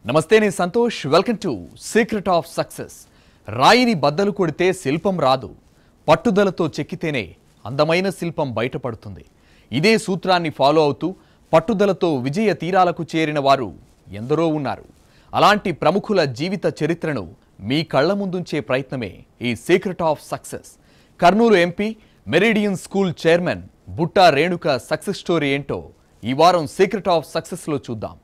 నమస్తే నేను Santosh welcome to secret of success రాయిని బద్దలు కొడితే శిల్పం రాదు పట్టుదలతో చెక్కితేనే అందమైన శిల్పం బయటపడుతుంది ఇదే సూత్రాన్ని ఫాలో అవుతూ పట్టుదలతో విజయ తీరాలకు చేరిన వారు ఎందరో ఉన్నారు అలాంటి ప్రముఖుల జీవిత చరిత్రను మీ కళ్ళ ముందుంచే ప్రయత్నమే ఈ secret of success Kurnool MP Meridian school chairman Butta Renuka success story ఏంటో ఈ వారం సీక్రెట్ ఆఫ్ సక్సెస్ లో చూద్దాం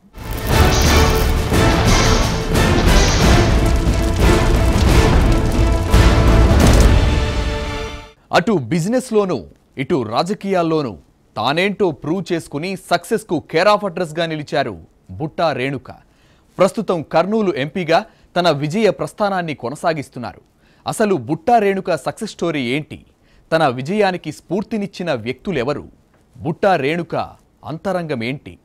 అటు బిజినెస్ లోను ఇటు రాజకీయాల్లోనూ తానేంటో ప్రూవ్ చేసుకుని సక్సెస్ కు కేర్ ఆఫ్ అడ్రస్ గా నిలిచారు బుట్టా రేణుక ప్రస్తుతం కర్నూలు ఎంపీగా తన విజయ ప్రస్థానాన్ని కొనసాగిస్తున్నారు అసలు బుట్టా రేణుక సక్సెస్ స్టోరీ ఏంటి తన విజయానికి స్ఫూర్తినిచ్చిన వ్యక్తులెవరు బుట్టా రేణుక అంతరంగం ఏంటి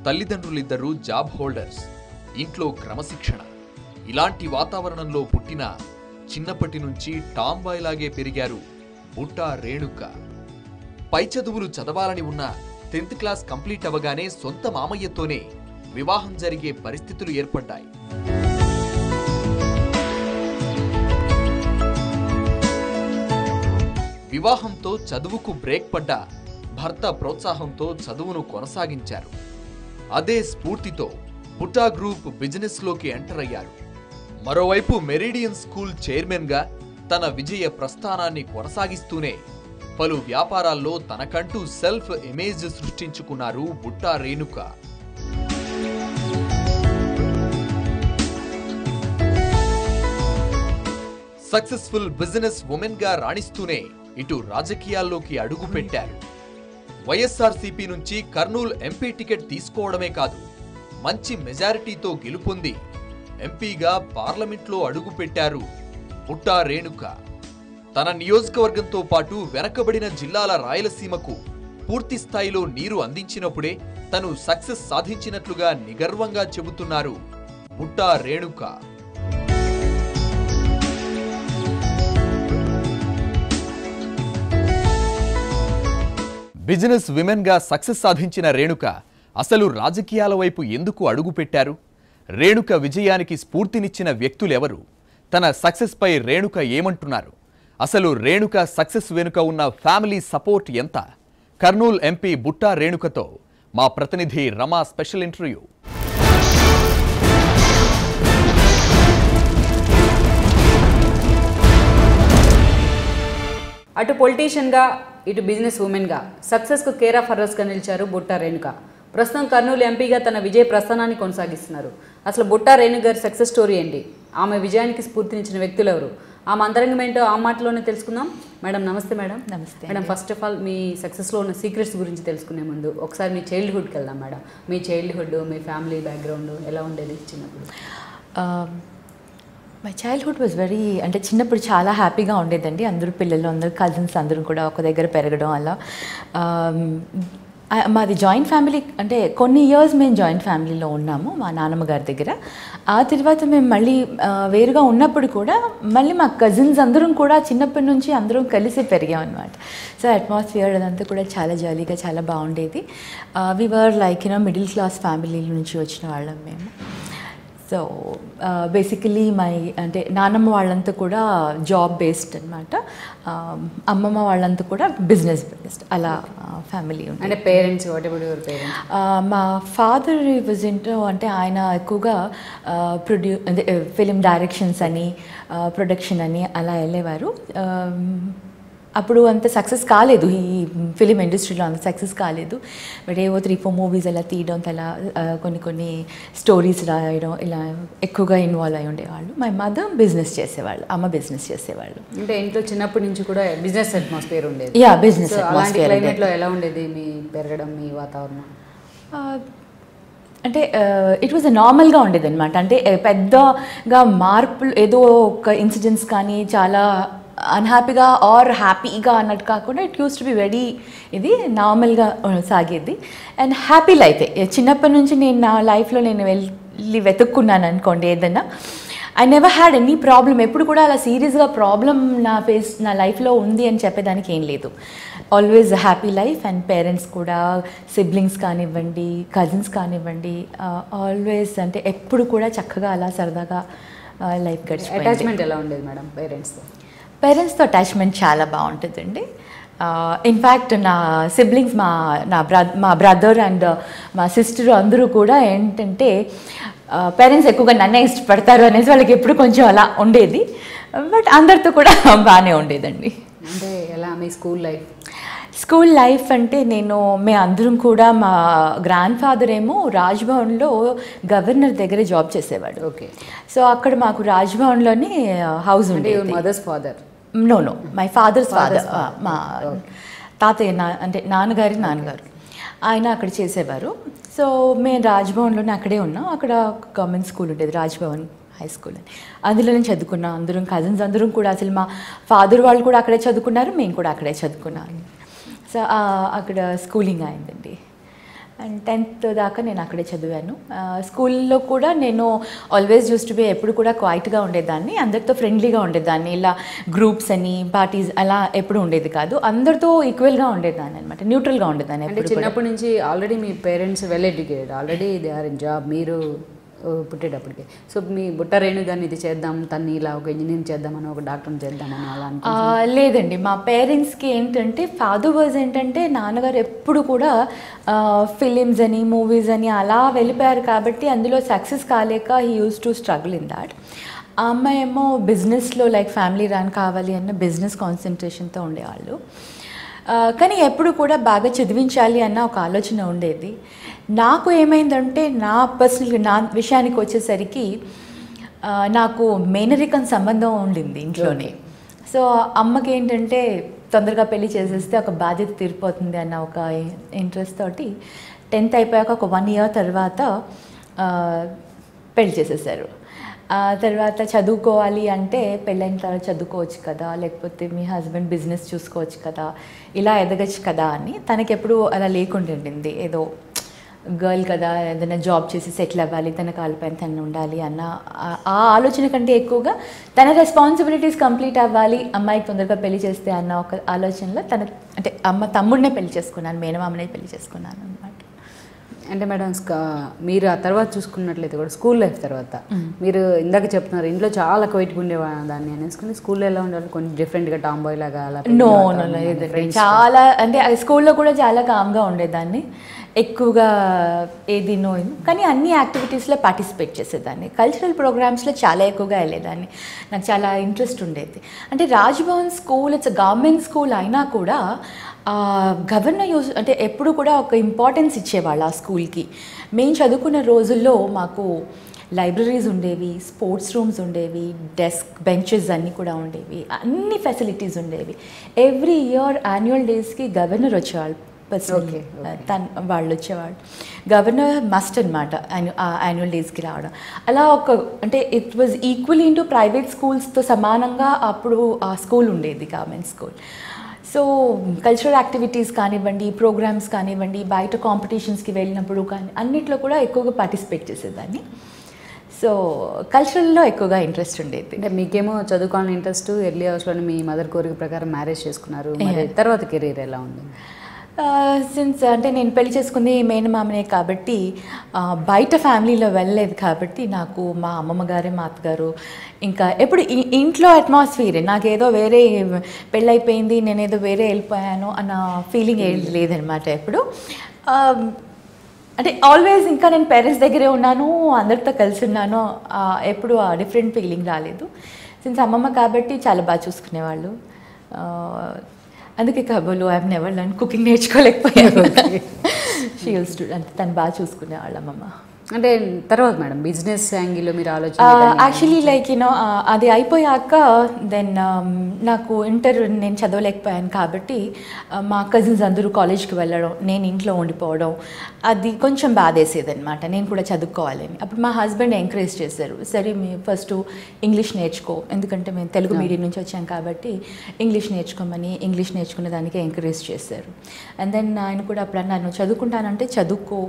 తల్లిదండ్రులిద్దరూ జాబ్ హోల్డర్స్ ఇంట్లో క్రమశిక్షణ ఇలాంటి వాతావరణంలో పుట్టిన చిన్నప్పటి నుంచి టాంబాయ్ లాగే పెరిగారు బుట్టా రేణుక పై చదువులు చదవాలని ఉన్న 10th క్లాస్ కంప్లీట్ అవ్వగానే సొంత మామయ్యతోనే వివాహం జరిగే పరిస్థితులు ఏర్పడ్డాయి వివాహంతో చదువుకు బ్రేక్ పడ్డా భర్త ప్రోత్సాహంతో చదువును కొనసాగించారు అదే స్ఫూర్తితో బుట్టా గ్రూప్ బిజినెస్ లోకి ఎంటర్ అయ్యారు మరోవైపు మెరిడియన్ స్కూల్ చైర్మన్ గా తన విజయ ప్రస్థానాన్ని కొనసాగిస్తూనే పలు వ్యాపారాల్లో తనకంటూ self image సృష్టించుకున్నారు Butta Renuka successful business women గా రాణిస్తూనే ఇటు రాజకీయాల్లోకి అడుగు పెట్టారు వైఎస్ఆర్సీపీ నుంచి కర్నూలు ఎంపీ టికెట్ తీసుకోవడమే కాదు మంచి మెజారిటీతో గెలుపొంది ఎంపీగా పార్లమెంట్లో అడుగు పెట్టారు బుట్టా రేణుక తన నియోజకవర్గంతో పాటు వెనకబడిన జిల్లాల రాయలసీమకు పూర్తి స్థాయిలో నీరు అందించినప్పుడే తను సక్సెస్ సాధించినట్లుగా నిగర్వంగా చెబుతున్నారు బుట్టా రేణుక బిజినెస్ విమెన్ గా సక్సెస్ సాధించిన రేణుక అసలు రాజకీయాల వైపు ఎందుకు అడుగు పెట్టారు రేణుక విజయానికి స్ఫూర్తినిచ్చిన వ్యక్తులెవరు తన సక్సెస్ పై రేణుక ఏమంటున్నారు అసలు రేణుక సక్సెస్ వెనుక ఉన్న ఫ్యామిలీ సపోర్ట్ ఎంత కర్నూలు ఎంపీ బుట్టా రేణుకతో మా ప్రతినిధి రమా స్పెషల్ ఇంటర్వ్యూ అటు పొలిటీషియన్గా ఇటు బిజినెస్ ఉమెన్గా సక్సెస్కు కేర్ ఆఫ్ అడ్రస్గా నిలిచారు బుట్టా రేణుక ప్రస్తుతం కర్నూలు ఎంపీగా తన విజయ ప్రస్థానాన్ని కొనసాగిస్తున్నారు అసలు బుట్టా రేణుక గారి సక్సెస్ స్టోరీ ఏంటి ఆమె విజయానికి స్ఫూర్తినిచ్చిన వ్యక్తులు ఎవరు ఆమె అంతరంగం ఏంటో ఆ మాటలోనే తెలుసుకుందాం మేడం నమస్తే మేడం నమస్తే మేడం ఫస్ట్ ఆఫ్ ఆల్ మీ సక్సెస్లో ఉన్న సీక్రెట్స్ గురించి తెలుసుకునే ముందు ఒకసారి మీ చైల్డ్హుడ్కి వెళ్దాం మేడం మీ చైల్డ్హుడ్ మీ ఫ్యామిలీ బ్యాక్గ్రౌండ్ ఎలా ఉండేది చిన్నప్పుడు మై చైల్డ్హుడ్ వాజ్ వెరీ అంటే చిన్నప్పుడు చాలా హ్యాపీగా ఉండేదండి అందరూ పిల్లలు అందరూ కజిన్స్ అందరూ కూడా ఒక దగ్గర పెరగడం అలా మాది జాయింట్ ఫ్యామిలీ అంటే కొన్ని ఇయర్స్ మేము జాయింట్ ఫ్యామిలీలో ఉన్నాము మా నాన్నమ్మ గారి దగ్గర ఆ తర్వాత మేము మళ్ళీ వేరుగా ఉన్నప్పుడు కూడా మళ్ళీ మా కజిన్స్ అందరం కూడా చిన్నప్పటి నుంచి అందరం కలిసి పెరిగాం అనమాట సో అట్మాస్ఫియర్ అదంతా కూడా చాలా జాలీగా చాలా బాగుండేది we were like middle class family నుంచి వచ్చిన వాళ్ళం మేము సో బేసికలీ అంటే నాన్నమ్మ వాళ్ళంతా కూడా జాబ్ బేస్డ్ అనమాట అమ్మమ్మ వాళ్ళంతా కూడా బిజినెస్ బేస్డ్ అలా ఫ్యామిలీ ఉంది అంటే parents what about your parents మా ఫాదర్ వాజ్ ఇంటో అంటే ఆయన ఎక్కువగా అంటే ఫిలిం డైరెక్షన్స్ అని ప్రొడక్షన్ అని అలా వెళ్ళేవారు అప్పుడు అంత సక్సెస్ కాలేదు ఈ ఫిలిం ఇండస్ట్రీలో అంత సక్సెస్ కాలేదు బట్ ఏవో 3-4 మూవీస్ అలా తీయడం అలా కొన్ని స్టోరీస్ రాయడం ఇలా ఎక్కువగా ఇన్వాల్వ్ అయి ఉండేవాళ్ళు మై మదర్ బిజినెస్ చేసేవాళ్ళు అమ్మ బిజినెస్ చేసేవాళ్ళు అంటే ఇంట్లో చిన్నప్పటి నుంచి కూడా బిజినెస్ అట్మాస్ఫియర్ ఉండేది యా బిజినెస్ అలాంటి క్లైమేట్లో ఎలా ఉండేది మీ పెరగడం మీ వాతావరణం అంటే ఇట్ వాజ్ నార్మల్గా ఉండేది అనమాట అంటే పెద్దగా మార్పులు ఏదో ఒక ఇన్సిడెంట్స్ కానీ చాలా అన్హ్యాపీగా ఆర్ హ్యాపీగా అన్నట్టు కాకుండా it use to be very ఇది నార్మల్గా సాగేది అండ్ హ్యాపీ లైఫే చిన్నప్పటి నుంచి నేను నా లైఫ్లో నేను వెళ్ళి వెతుక్కున్నాను అనుకోండి ఏదన్నా I never had any problem. ఎప్పుడు కూడా అలా సీరియస్గా ప్రాబ్లం నా లైఫ్లో ఉంది అని చెప్పేదానికి ఏం లేదు. Always happy life. And parents కూడా, సిబ్లింగ్స్ కానివ్వండి, కజిన్స్ కానివ్వండి, ఆల్వేస్ అంటే ఎప్పుడు కూడా చక్కగా అలా సరదాగా లైఫ్ గడిచిపోయింది. అటాచ్మెంట్ ఎలా ఉండేది మేడం పేరెంట్స్తో? పేరెంట్స్తో అటాచ్మెంట్ చాలా బాగుంటుందండి. ఇన్ఫ్యాక్ట్ నా సిబ్లింగ్స్, మా బ్రదర్ అండ్ మా సిస్టర్ అందరూ కూడా ఏంటంటే పేరెంట్స్ ఎక్కువగా నన్నే ఇష్టపడతారు అనేసి వాళ్ళకి ఎప్పుడు కొంచెం అలా ఉండేది. బట్ అందరితో కూడా బాగానే ఉండేదండి. అంటే ఎలా మీ స్కూల్ లైఫ్? స్కూల్ లైఫ్ అంటే మేము అందరం కూడా, మా గ్రాండ్ ఫాదర్ ఏమో రాజ్భవన్లో గవర్నర్ దగ్గర జాబ్ చేసేవాడు. ఓకే. సో అక్కడ మాకు రాజ్భవన్లోనే హౌస్ ఉండేది. Mother's father? No, my father's father, మా తాతయ్య అంటే నాన్నగారు ఆయన అక్కడ చేసేవారు. సో మేము రాజ్భవన్లోనే అక్కడే ఉన్నాం. అక్కడ గవర్నమెంట్ స్కూల్ ఉండేది, రాజ్భవన్ హై స్కూల్ అని. అందులోనే చదువుకున్నాం అందరం, కజిన్స్ అందరం కూడా. అసలు మా ఫాదర్ వాళ్ళు కూడా అక్కడే చదువుకున్నారు, మేము కూడా అక్కడే చదువుకున్నాం. సో అక్కడ స్కూలింగ్ అయిందండి. అండ్ 10th దాకా నేను అక్కడే చదివాను. స్కూల్లో కూడా నేను ఆల్వేస్ యూస్ టు బి, ఎప్పుడు కూడా క్వైట్గా ఉండేదాన్ని, అందరితో ఫ్రెండ్లీగా ఉండేదాన్ని. ఇలా గ్రూప్స్ అని, పార్టీస్ అలా ఎప్పుడు ఉండేది కాదు. అందరితో ఈక్వల్గా ఉండేదాన్ని అనమాట, న్యూట్రల్గా ఉండేదాన్ని. అంటే చిన్నప్పటి నుంచి ఆల్రెడీ మీ parents well educated, already they are in job, మీరు పుట్టేటప్పటికి. సో మీ బుట్ట రేణు గారిని ఇది చేద్దాం, తన్ని ఇలా ఒక ఇంజనీరింగ్ చేద్దామని, ఒక డాక్టర్ని చేద్దామని అలా లేదండి. మా పేరెంట్స్కి ఏంటంటే, ఫాదర్ వాజ్ ఏంటంటే, నాన్నగారు ఎప్పుడు కూడా ఫిలిమ్స్ అని, మూవీస్ అని అలా వెళ్ళిపోయారు కాబట్టి అందులో సక్సెస్ కాలేక he use to struggle in that. ఆ అమ్మాయి ఏమో బిజినెస్లో లైక్ ఫ్యామిలీ రన్ కావాలి అన్న బిజినెస్ కాన్సన్ట్రేషన్తో ఉండేవాళ్ళు. కానీ ఎప్పుడు కూడా బాగా చదివించాలి అన్న ఒక ఆలోచన ఉండేది. నాకు ఏమైందంటే, నా విషయానికి వచ్చేసరికి నాకు మేనరికం సంబంధం ఉండింది ఇంట్లోనే. సో అమ్మకి ఏంటంటే తొందరగా పెళ్లి చేసేస్తే ఒక బాధ్యత తీరిపోతుంది అన్న ఒక ఇంట్రెస్ట్ తోటి 10th అయిపోయాక ఒక 1 year తర్వాత పెళ్లి చేసేసారు. తర్వాత చదువుకోవాలి అంటే, పెళ్ళైన తర్వాత చదువుకోవచ్చు కదా, లేకపోతే మీ హస్బెండ్ బిజినెస్ చూసుకోవచ్చు కదా, ఇలా ఎదగచ్చు కదా అని. తనకి ఎప్పుడు అలా లేకుండా ఉండింది. ఏదో గర్ల్ కదా, ఏదైనా జాబ్ చేసి సెటిల్ అవ్వాలి, తన కాళ్ళపైన తను ఉండాలి అన్న ఆ ఆలోచన కంటే ఎక్కువగా తన రెస్పాన్సిబిలిటీస్ కంప్లీట్ అవ్వాలి, అమ్మాయికి తొందరగా పెళ్లి చేస్తే అన్న ఒక ఆలోచనలో అంటే తమ్ముడినే పెళ్లి చేసుకున్నాను, మేనమామనే పెళ్లి చేసుకున్నాను అనమాట. అంటే మేడం, మీరు ఆ తర్వాత చూసుకున్నట్లయితే కూడా స్కూల్ లైఫ్ తర్వాత మీరు ఇందాక చెప్తున్నారు ఇంట్లో చాలా క్వైట్గా ఉండేదాన్ని అనేసుకుని, స్కూల్లో ఎలా ఉండాలి, కొంచెం డిఫరెంట్గా టామ్ బాయ్ లాగా అలా? నో, చాలా అంటే స్కూల్లో కూడా చాలా కామ్గా ఉండేదాన్ని. ఎక్కువగా ఏది కానీ అన్ని యాక్టివిటీస్లో పార్టిసిపేట్ చేసేదాన్ని. కల్చరల్ ప్రోగ్రామ్స్లో చాలా ఎక్కువగా వెళ్ళేదాన్ని. నాకు చాలా ఇంట్రెస్ట్ ఉండేది. అంటే Raj Bhavan school it's government school అయినా కూడా గవర్నర్ అంటే ఎప్పుడు కూడా ఒక ఇంపార్టెన్స్ ఇచ్చేవాళ్ళు ఆ స్కూల్కి. మేము చదువుకున్న రోజుల్లో మాకు లైబ్రరీస్ ఉండేవి, స్పోర్ట్స్ రూమ్స్ ఉండేవి, డెస్క్ బెంచెస్ అన్నీ కూడా ఉండేవి, అన్ని ఫెసిలిటీస్ ఉండేవి. ఎవ్రీ ఇయర్ యాన్యువల్ డేస్కి గవర్నర్ వచ్చేవాళ్ళు, పర్సనలీ వాళ్ళు వచ్చేవాళ్ళు. గవర్నర్ మస్ట్ అనమాట యాన్యువల్ డేస్కి రావడం. అలా అంటే it was equal into private స్కూల్స్తో సమానంగా అప్పుడు ఆ స్కూల్ ఉండేది, government school. So cultural activities కానివ్వండి, ప్రోగ్రామ్స్ కానివ్వండి, బయట కాంపిటీషన్స్కి వెళ్ళినప్పుడు కానీ అన్నిట్లో కూడా ఎక్కువగా పార్టిసిపేట్ చేసేదాన్ని. సో కల్చరల్లో ఎక్కువగా ఇంట్రెస్ట్ ఉండేది. అంటే మీకేమో చదువుకోవాలని ఇంట్రెస్ట్, ఎర్లీ అవర్స్లోనే మీ మదర్ కోరిక ప్రకారం మ్యారేజ్ చేసుకున్నారు. తర్వాత కెరీర్ ఎలా ఉంది? సిన్స్ అంటే నేను పెళ్లి చేసుకుంది మేనమామనే కాబట్టి బయట ఫ్యామిలీలో వెళ్ళలేదు కాబట్టి నాకు మా అమ్మమ్మ గారే, మా అత్తగారు, ఇంకా ఎప్పుడు ఇంట్లో అట్మాస్ఫియరే. నాకేదో వేరే పెళ్ళైపోయింది, నేనేదో వేరే వెళ్ళిపోయాను అన్న ఫీలింగ్ ఏం లేదనమాట ఎప్పుడు. అంటే ఆల్వేస్ ఇంకా నేను పేరెంట్స్ దగ్గరే ఉన్నాను, అందరితో కలిసి ఉన్నాను, ఎప్పుడు ఆ డిఫరెంట్ ఫీలింగ్ రాలేదు. సిన్స్ అమ్మమ్మ కాబట్టి చాలా బాగా చూసుకునేవాళ్ళు. అందుకే కాబోలు I have never learn cooking నేర్చుకోలేకపోయాను. షీ యూస్ టు అంటే తను బాగా చూసుకునేవాళ్ళ అమ్మమ్మ. అంటే తర్వాత మేడం బిజినెస్ యాంగిల్లో మీరు ఆలోచన? యాక్చువల్లీ లైక్ యూనో అది అయిపోయాక దెన్ నాకు ఇంటర్ నేను చదవలేకపోయాను కాబట్టి మా కజిన్స్ అందరూ కాలేజ్కి వెళ్ళడం, నేను ఇంట్లో ఉండిపోవడం, అది కొంచెం బాధేసేది అనమాట. నేను కూడా చదువుకోవాలని. అప్పుడు మా హస్బెండ్ ఎంకరేజ్ చేశారు, సరే మీ ఫస్ట్ ఇంగ్లీష్ నేర్చుకో, ఎందుకంటే మేము తెలుగు మీడియం నుంచి వచ్చాం కాబట్టి ఇంగ్లీష్ నేర్చుకోమని, ఇంగ్లీష్ నేర్చుకునే దానికి ఎంకరేజ్ చేశారు. అండ్ దెన్ ఆయన కూడా అప్పుడు అన్నారు, చదువుకుంటానంటే చదువుకో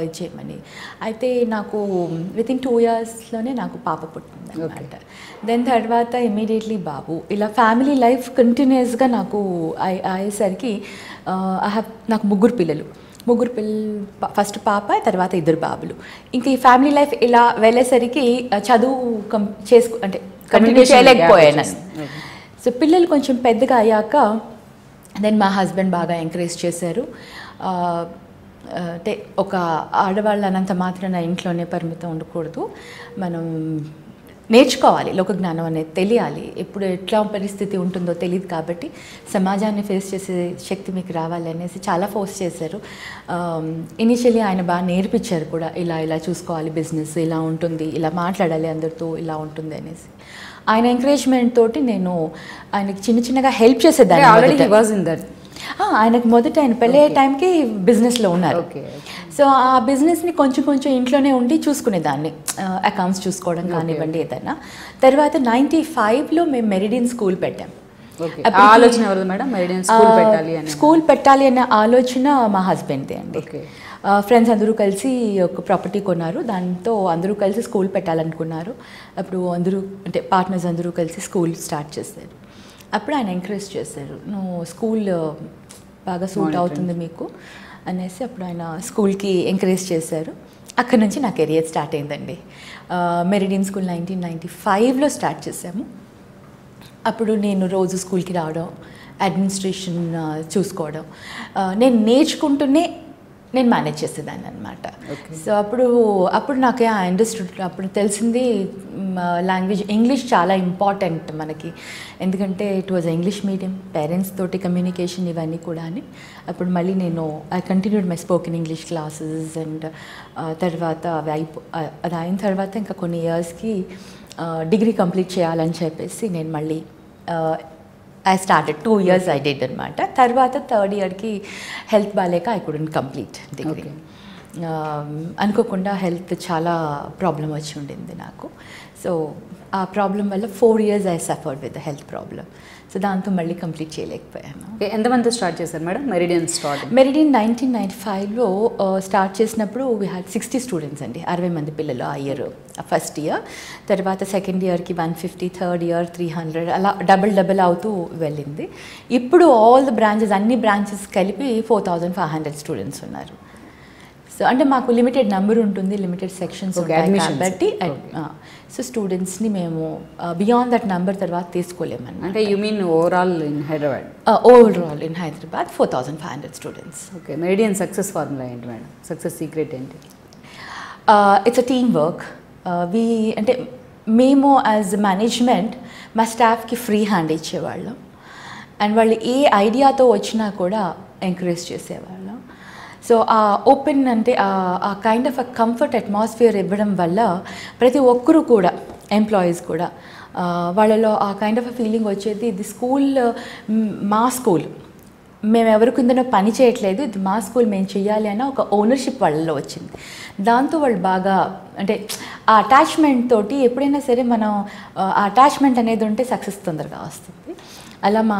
ఇచ్చేయమని. అయితే నాకు వితిన్ 2 yearsలోనే నాకు పాప పుట్టింది అనమాట. దెన్ తర్వాత ఇమీడియట్లీ బాబు. ఇలా ఫ్యామిలీ లైఫ్ కంటిన్యూస్గా నాకు అయ్యేసరికి నాకు ముగ్గురు పిల్లలు, ఫస్ట్ పాప, తర్వాత 2 బాబులు. ఇంకా ఈ ఫ్యామిలీ లైఫ్ ఇలా వెళ్ళేసరికి చదువు అంటే కంటిన్యూ చేయలేకపోయాను. సో పిల్లలు కొంచెం పెద్దగా అయ్యాక దెన్ మా హస్బెండ్ బాగా ఎంకరేజ్ చేశారు. అంటే ఒక ఆడవాళ్ళు అనంత మాత్రాన ఇంట్లోనే పరిమితం ఉండకూడదు, మనం నేర్చుకోవాలి, లోక జ్ఞానం అనేది తెలియాలి, ఎప్పుడు ఎట్లా పరిస్థితి ఉంటుందో తెలియదు, కాబట్టి సమాజాన్ని ఫేస్ చేసే శక్తి మీకు రావాలి అనేసి చాలా ఫోర్స్ చేశారు. ఇనిషియలీ ఆయన బాగా నేర్పించారు కూడా, ఇలా ఇలా చూసుకోవాలి, బిజినెస్ ఇలా ఉంటుంది, ఇలా మాట్లాడాలి అందరితో, ఇలా ఉంటుంది అనేసి. ఆయన ఎంకరేజ్మెంట్ తోటి నేను ఆయనకి చిన్నగా హెల్ప్ చేసేదాన్ని. ఆయనకు మొదట ఆయన పెళ్ళే టైంకి బిజినెస్లో ఉన్నారు. సో ఆ బిజినెస్ని కొంచెం ఇంట్లోనే ఉండి చూసుకునేదాన్ని, అకౌంట్స్ చూసుకోవడం కానివ్వండి ఏదైనా. తర్వాత 95లో మేము మెరిడియన్ స్కూల్ పెట్టాం. స్కూల్ పెట్టాలి అనే ఆలోచన మా హస్బెండ్దే అండి. ఫ్రెండ్స్ అందరూ కలిసి ఒక ప్రాపర్టీ కొన్నారు, దాంతో అందరూ కలిసి స్కూల్ పెట్టాలనుకున్నారు. అప్పుడు అందరూ అంటే పార్ట్నర్స్ అందరూ కలిసి స్కూల్ స్టార్ట్ చేశారు. అప్పుడు ఆయన ఎంకరేజ్ చేశారు, నువ్వు స్కూల్ బాగా సూట్ అవుతుంది మీకు అనేసి. అప్పుడు ఆయన స్కూల్కి ఎంకరేజ్ చేశారు. అక్కడ నుంచి నా కెరియర్ స్టార్ట్ అయిందండి. మెరిడియన్ స్కూల్ 1995లో స్టార్ట్ చేశాము. అప్పుడు నేను రోజు స్కూల్కి రావడం, అడ్మినిస్ట్రేషన్ చూసుకోవడం, నేను నేర్చుకుంటూనే నేను మేనేజ్ చేసేదాన్ని అనమాట. సో అప్పుడు నాకు అండర్స్టూడ్, అప్పుడు తెలిసింది లాంగ్వేజ్ ఇంగ్లీష్ చాలా ఇంపార్టెంట్ మనకి, ఎందుకంటే it was English medium, parents తోటి కమ్యూనికేషన్ ఇవన్నీ కూడా అని. అప్పుడు మళ్ళీ నేను I continued my spoken English classes. And తర్వాత అది అయిన తర్వాత ఇంకా కొన్ని ఇయర్స్కి డిగ్రీ కంప్లీట్ చేయాలని చెప్పేసి నేను మళ్ళీ I started 2 years I did అనమాట. తర్వాత 3rd yearకి హెల్త్ బాగాలేక ఐ కుడెంట్ కంప్లీట్ డిగ్రీ. అనుకోకుండా హెల్త్ చాలా ప్రాబ్లం వచ్చి ఉండింది నాకు. సో ఆ ప్రాబ్లం వల్ల 4 years I suffered with the health problem. So దాంతో మళ్ళీ కంప్లీట్ చేయలేకపోయాను. ఎంతమంది స్టార్ట్ చేశారు మేడం మెరిడియన్ స్టార్ట్? మెరిడియన్ 1995లో స్టార్ట్ చేసినప్పుడు వీ హ్యాడ్ 60 స్టూడెంట్స్ అండి, 60 మంది పిల్లలు ఆ ఇయర్, ఫస్ట్ ఇయర్. తర్వాత సెకండ్ ఇయర్కి 150, థర్డ్ ఇయర్ 300, అలా డబుల్ అవుతూ వెళ్ళింది. ఇప్పుడు ఆల్ ద బ్రాంచెస్, అన్ని బ్రాంచెస్ కలిపి 4500 స్టూడెంట్స్ ఉన్నారు. సో అంటే మాకు లిమిటెడ్ నెంబర్ ఉంటుంది, లిమిటెడ్ సెక్షన్స్ ఉంటాయి కాబట్టి సో స్టూడెంట్స్ని మేము బియాండ్ దట్ నెంబర్ తర్వాత తీసుకోలేమని. అంటే you mean overall in Hyderabad? Overall in Hyderabad 4500 students. Okay, meridian success formula ఏంటి మేడం? సక్సెస్ సీక్రెట్ ఏంటి? It's a team work. అంటే మేము యాజ్ మేనేజ్మెంట్ మా స్టాఫ్కి ఫ్రీ హ్యాండ్ ఇచ్చేవాళ్ళం, అండ్ వాళ్ళు ఏ ఐడియాతో వచ్చినా కూడా ఎంకరేజ్ చేసేవాళ్ళం. సో ఆ ఓపెన్ అంటే ఆ kind of a comfort atmosphere ఇవ్వడం వల్ల ప్రతి ఒక్కరూ కూడా, ఎంప్లాయీస్ కూడా, వాళ్ళలో ఆ కైండ్ ఆఫ్ అ ఫీలింగ్ వచ్చేది, ఇది స్కూల్ మా స్కూల్, మేము ఎవరి కిందనో పని చేయట్లేదు, ఇది మా స్కూల్ మేము చేయాలి అన్న ఒక ఓనర్షిప్ వాళ్ళలో వచ్చింది. దాంతో వాళ్ళు బాగా అంటే ఆ అటాచ్మెంట్ తోటి ఎప్పుడైనా సరే మనం ఆ అటాచ్మెంట్ అనేది ఉంటే సక్సెస్ తొందరగా వస్తుంది. అలా మా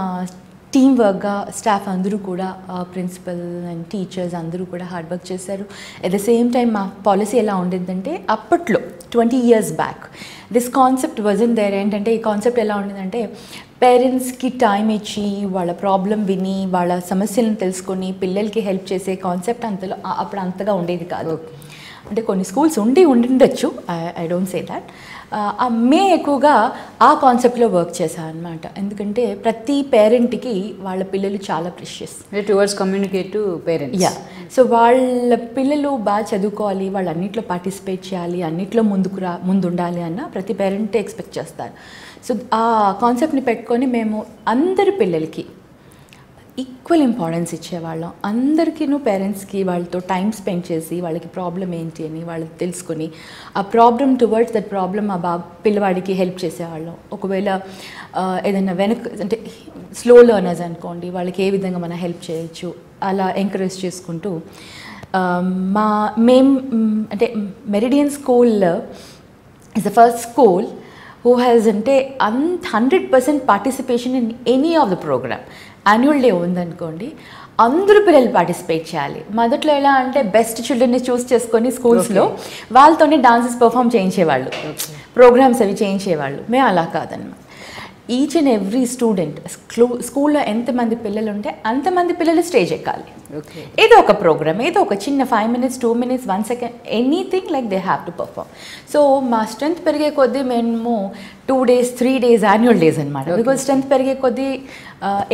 టీమ్ వర్క్గా స్టాఫ్ అందరూ కూడా, ప్రిన్సిపల్ అండ్ టీచర్స్ అందరూ కూడా హార్డ్ వర్క్ చేశారు. అట్ ద సేమ్ టైం మా పాలసీ ఎలా ఉండేదంటే, అప్పట్లో 20 years back this concept wasn't there. ఏంటంటే ఈ కాన్సెప్ట్ ఎలా ఉండేదంటే, పేరెంట్స్కి టైం ఇచ్చి వాళ్ళ ప్రాబ్లం విని వాళ్ళ సమస్యలను తెలుసుకొని పిల్లలకి హెల్ప్ చేసే కాన్సెప్ట్ అప్పుడు అంతగా ఉండేది కాదు. అంటే కొన్ని స్కూల్స్ ఉండొచ్చు, ఐ డోంట్ సే దాట్. మేము ఎక్కువగా ఆ కాన్సెప్ట్లో వర్క్ చేశాను అనమాట. ఎందుకంటే ప్రతి పేరెంట్కి వాళ్ళ పిల్లలు చాలా precious, towards communicate to parents. So వాళ్ళ పిల్లలు బాగా చదువుకోవాలి, వాళ్ళు అన్నిట్లో పార్టిసిపేట్ చేయాలి, అన్నిట్లో ముందు ఉండాలి అన్న ప్రతి పేరెంట్ ఎక్స్పెక్ట్ చేస్తారు. సో ఆ కాన్సెప్ట్ని పెట్టుకొని మేము అందరి పిల్లలకి ఈక్వల్ ఇంపార్టెన్స్ ఇచ్చేవాళ్ళం. అందరికీను పేరెంట్స్కి వాళ్ళతో టైం స్పెండ్ చేసి వాళ్ళకి ప్రాబ్లం ఏంటి అని వాళ్ళకి తెలుసుకొని ఆ ప్రాబ్లం టువర్డ్స్ దట్ ప్రాబ్లం ఆ పిల్లవాడికి హెల్ప్ చేసేవాళ్ళం. ఒకవేళ ఏదైనా అంటే స్లో లెర్నర్స్ అనుకోండి, వాళ్ళకి ఏ విధంగా మనం హెల్ప్ చేయొచ్చు అలా ఎంకరేజ్ చేసుకుంటూ అంటే meridian school is the first school who has అంటే 100% participation in any of the program. Annual day ఉందనుకోండి, అందరూ పిల్లలు పార్టిసిపేట్ చేయాలి. మొదట్లో ఎలా అంటే బెస్ట్ చిల్డ్రన్ని చూస్ చేసుకొని స్కూల్స్లో వాళ్ళతోనే డాన్సెస్ పర్ఫామ్ చేయించేవాళ్ళు, ప్రోగ్రామ్స్ అవి చేయించేవాళ్ళు. మేము అలా కాదన్నమాట. ఈచ్ అండ్ ఎవ్రీ స్టూడెంట్ స్కూల్లో ఎంతమంది పిల్లలు ఉంటే అంతమంది పిల్లలు స్టేజ్ ఎక్కాలి. ఏదో ఒక ప్రోగ్రామ్, ఏదో ఒక చిన్న 5 minutes 2 minutes 1 second anything like they have to perform. So మా స్ట్రెంత్ పెరిగే కొద్దీ మేము 2 days 3 days యాన్యువల్ డేస్ అనమాట. బికాజ్ స్ట్రెంత్ పెరిగే కొద్దీ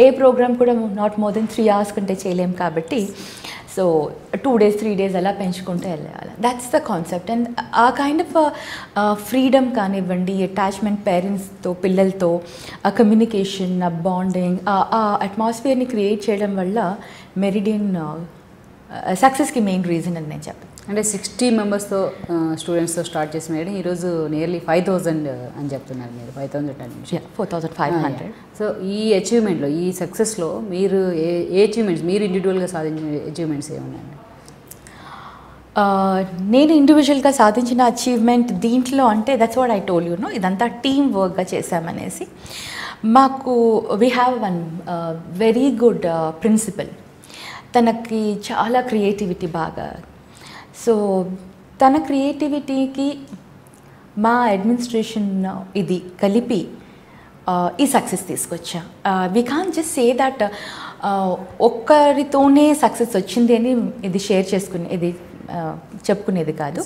ఏ ప్రోగ్రామ్ కూడా నాట్ మోర్ దెన్ 3 hours కంటే చేయలేము కాబట్టి సో 2 days 3 days అలా పెంచుకుంటూ వెళ్ళాలి. That's the concept. అండ్ ఆ కైండ్ ఆఫ్ ఫ్రీడమ్ కానివ్వండి, అటాచ్మెంట్ పేరెంట్స్తో పిల్లలతో, ఆ కమ్యూనికేషన్, ఆ బాండింగ్, ఆ అట్మాస్ఫియర్ని క్రియేట్ చేయడం వల్ల మెరిడియన్ సక్సెస్కి మెయిన్ రీజన్ అని నేను చెప్పాను. అంటే 60 members స్టూడెంట్స్తో స్టార్ట్ చేసి మేడం ఈరోజు నియర్లీ 5,000 అని చెప్తున్నారు మీరు. 5,000 4,500. సో ఈ అచీవ్మెంట్లో, ఈ సక్సెస్లో మీరు ఏ అచీవ్మెంట్స్, మీరు ఇండివిజువల్గా సాధించిన అచీవ్మెంట్స్ ఏమున్నాయండి? నేను ఇండివిజువల్గా సాధించిన అచీవ్మెంట్ దీంట్లో అంటే that's what I told you know, ఇదంతా టీమ్ వర్క్గా చేశామనేసి. మాకు we have one very good principal. తనకి చాలా క్రియేటివిటీ బాగా. సో తన క్రియేటివిటీకి మా అడ్మినిస్ట్రేషన్ ఇది కలిపి ఈ సక్సెస్ తీసుకొచ్చా. We can't just say that ఒక్కరితోనే సక్సెస్ వచ్చింది అని ఇది షేర్ చేసుకునే, ఇది చెప్పుకునేది కాదు.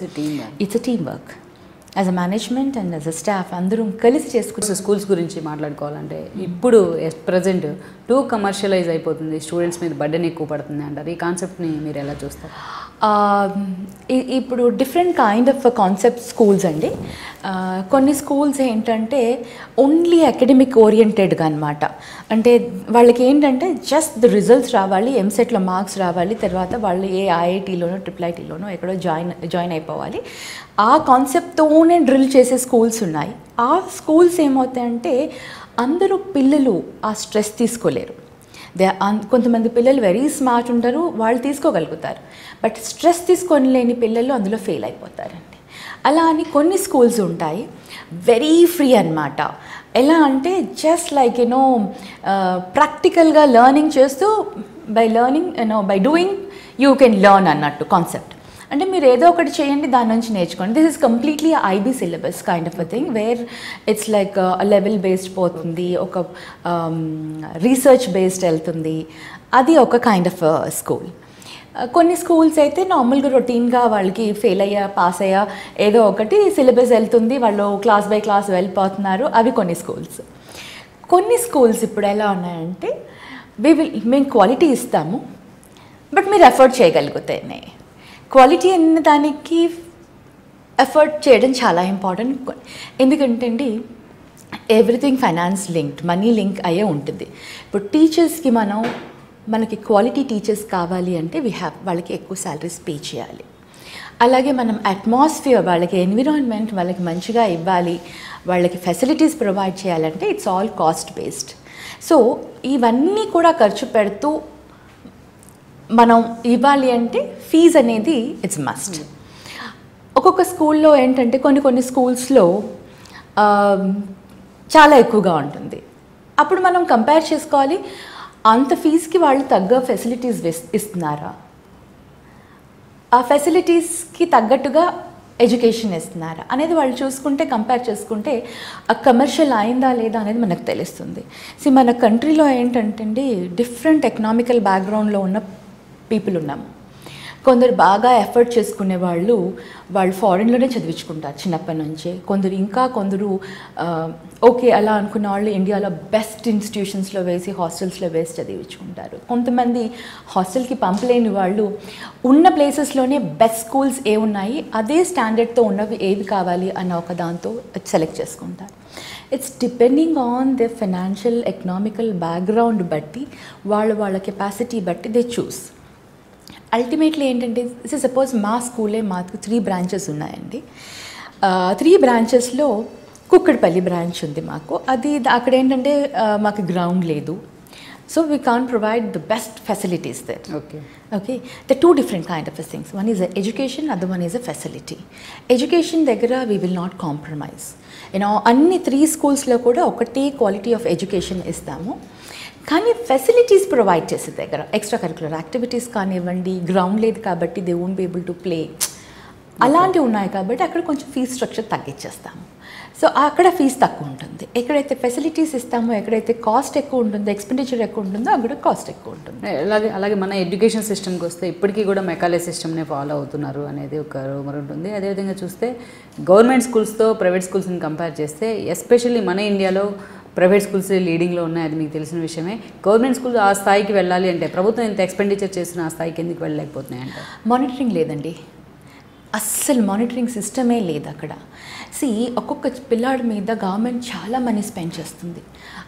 It's a team work. As a management and as a staff అందరం కలిసి చేసుకుంటాం. స్కూల్స్ గురించి మాట్లాడుకోవాలంటే ఇప్పుడు ప్రజెంట్ టూ కమర్షియలైజ్ అయిపోతుంది, స్టూడెంట్స్ మీద బర్డెన్ ఎక్కువ పడుతుంది అంటారు. ఈ కాన్సెప్ట్ని మీరు ఎలా చూస్తారు? ఇప్పుడు different kind of concept schools అండి. కొన్ని స్కూల్స్ ఏంటంటే ఓన్లీ అకాడమిక్ ఓరియంటెడ్గా అనమాట. అంటే వాళ్ళకి ఏంటంటే జస్ట్ ద రిజల్ట్స్ రావాలి, ఎంసెట్లో మార్క్స్ రావాలి, తర్వాత వాళ్ళు ఏ ఐఐటీలోనో IITలోనో ఎక్కడో జాయిన్ అయిపోవాలి. ఆ కాన్సెప్ట్తోనే డ్రిల్ చేసే స్కూల్స్ ఉన్నాయి. ఆ స్కూల్స్ ఏమవుతాయంటే అందరూ పిల్లలు ఆ స్ట్రెస్ తీసుకోలేరు. కొంతమంది పిల్లలు వెరీ స్మార్ట్ ఉంటారు, వాళ్ళు తీసుకోగలుగుతారు. బట్ స్ట్రెస్ తీసుకొని లేని పిల్లలు అందులో ఫెయిల్ అయిపోతారండి. అలా అని కొన్ని స్కూల్స్ ఉంటాయి వెరీ ఫ్రీ అన్నమాట. ఎలా అంటే జస్ట్ లైక్ యూనో ప్రాక్టికల్గా లెర్నింగ్ చేస్తూ by doing you can learn అన్నట్టు కాన్సెప్ట్. అంటే మీరు ఏదో ఒకటి చేయండి, దాని నుంచి నేర్చుకోండి. This is completely IB syllabus kind of a thing where it's like level based పోతుంది, ఒక రీసెర్చ్ బేస్డ్ వెళ్తుంది. అది ఒక కైండ్ ఆఫ్ స్కూల్. కొన్ని స్కూల్స్ అయితే నార్మల్గా రొటీన్గా వాళ్ళకి ఫెయిల్ అయ్యా పాస్ అయ్యా ఏదో ఒకటి సిలబస్ వెళ్తుంది, వాళ్ళు క్లాస్ బై క్లాస్ వెళ్ళిపోతున్నారు. అవి కొన్ని స్కూల్స్. కొన్ని స్కూల్స్ ఇప్పుడు ఎలా ఉన్నాయంటే మేము క్వాలిటీ ఇస్తాము, బట్ మీరు ఎఫర్ట్ చేయగలుగుతాయి. క్వాలిటీ అన్న దానికి ఎఫర్ట్ చేయడం చాలా ఇంపార్టెంట్. ఎందుకంటే అండి everything finance linked, money link అయ్యే ఉంటుంది. ఇప్పుడు టీచర్స్కి మనకి క్వాలిటీ టీచర్స్ కావాలి అంటే వాళ్ళకి ఎక్కువ శాలరీస్ పే చేయాలి. అలాగే మనం అట్మాస్ఫియర్, వాళ్ళకి ఎన్విరాన్మెంట్ వాళ్ళకి మంచిగా ఇవ్వాలి, వాళ్ళకి ఫెసిలిటీస్ ప్రొవైడ్ చేయాలంటే it's all cost based. So ఇవన్నీ కూడా ఖర్చు పెడుతూ మనం ఇవ్వాలి అంటే ఫీజ్ అనేది ఇట్స్ మస్ట్. ఒక్కొక్క స్కూల్లో ఏంటంటే కొన్ని స్కూల్స్లో చాలా ఎక్కువగా ఉంటుంది. అప్పుడు మనం కంపేర్ చేసుకోవాలి, అంత ఫీజుకి వాళ్ళు తగ్గ ఫెసిలిటీస్ ఇస్తున్నారా, ఆ ఫెసిలిటీస్కి తగ్గట్టుగా ఎడ్యుకేషన్ ఇస్తున్నారా అనేది వాళ్ళు చూసుకుంటే, కంపేర్ చేసుకుంటే ఆ కమర్షియల్ అయిందా లేదా అనేది మనకు తెలుస్తుంది. మన కంట్రీలో ఏంటంటే డిఫరెంట్ ఎకనామికల్ బ్యాక్గ్రౌండ్లో ఉన్న పీపుల్ ఉన్నాము. కొందరు బాగా ఎఫర్ట్ చేసుకునే వాళ్ళు ఫారిన్లోనే చదివించుకుంటారు చిన్నప్పటి నుంచే. కొందరు ఓకే అలా అనుకున్న వాళ్ళు ఇండియాలో బెస్ట్ ఇన్స్టిట్యూషన్స్లో వేసి హాస్టల్స్లో వేసి చదివించుకుంటారు. కొంతమంది హాస్టల్కి పంపలేని వాళ్ళు ఉన్న ప్లేసెస్లోనే బెస్ట్ స్కూల్స్ ఏ ఉన్నాయి, అదే స్టాండర్డ్తో ఉన్నవి ఏవి కావాలి అన్న ఒక దాంతో సెలెక్ట్ చేసుకుంటారు. It's depending on the financial economical background బట్టి వాళ్ళ కెపాసిటీ బట్టి దే చూస్. అల్టిమేట్లీ ఏంటంటే సపోజ్ మా స్కూలే మాకు 3 బ్రాంచెస్ ఉన్నాయండి. 3 బ్రాంచెస్లో కుక్కడపల్లి బ్రాంచ్ ఉంది మాకు. అక్కడ ఏంటంటే మాకు గ్రౌండ్ లేదు. So we can't provide the best facilities there. Okay the 2 different kind of things. One is education, other one is a facility. Education దగ్గర we will not compromise. అన్ని 3 schools లో కూడా ఒకటే క్వాలిటీ ఆఫ్ ఎడ్యుకేషన్ ఇస్తాము. కానీ facilities provide చేసే దగ్గర extra curricular activities కానివ్వండి, గ్రౌండ్ లేదు కాబట్టి they won't be able to play, అలాంటివి ఉన్నాయి కాబట్టి అక్కడ కొంచెం ఫీజ్ స్ట్రక్చర్ తగ్గించేస్తాము. సో అక్కడ ఫీజు తక్కువ ఉంటుంది. ఎక్కడైతే ఫెసిలిటీస్ ఇస్తామో, ఎక్కడైతే కాస్ట్ ఎక్కువ ఉంటుందో, ఎక్స్పెండిచర్ ఎక్కువ ఉంటుందో అక్కడ కాస్ట్ ఎక్కువ ఉంటుంది. అలాగే మన ఎడ్యుకేషన్ సిస్టమ్కి వస్తే ఇప్పటికీ కూడా మెకాలే సిస్టమ్నే ఫాలో అవుతున్నారు అనేది ఒక రూమర్ ఉంటుంది. అదేవిధంగా చూస్తే గవర్నమెంట్ స్కూల్స్తో ప్రైవేట్ స్కూల్స్ని కంపేర్ చేస్తే ఎస్పెషల్లీ మన ఇండియాలో ప్రైవేట్ స్కూల్స్ లీడింగ్లో ఉన్నాయి, అది మీకు తెలిసిన విషయమే. గవర్నమెంట్ స్కూల్ ఆ స్థాయికి వెళ్ళాలి అంటే ప్రభుత్వం ఎంత ఎక్స్పెండిచర్ చేసినా ఆ స్థాయికి ఎందుకు వెళ్ళలేకపోతున్నాయి అంటే మానిటరింగ్ లేదండి, అస్సలు మానిటరింగ్ సిస్టమే లేదు అక్కడ. ఒక్కొక్క పిల్లాడి మీద గవర్నమెంట్ చాలా మనీ స్పెండ్ చేస్తుంది.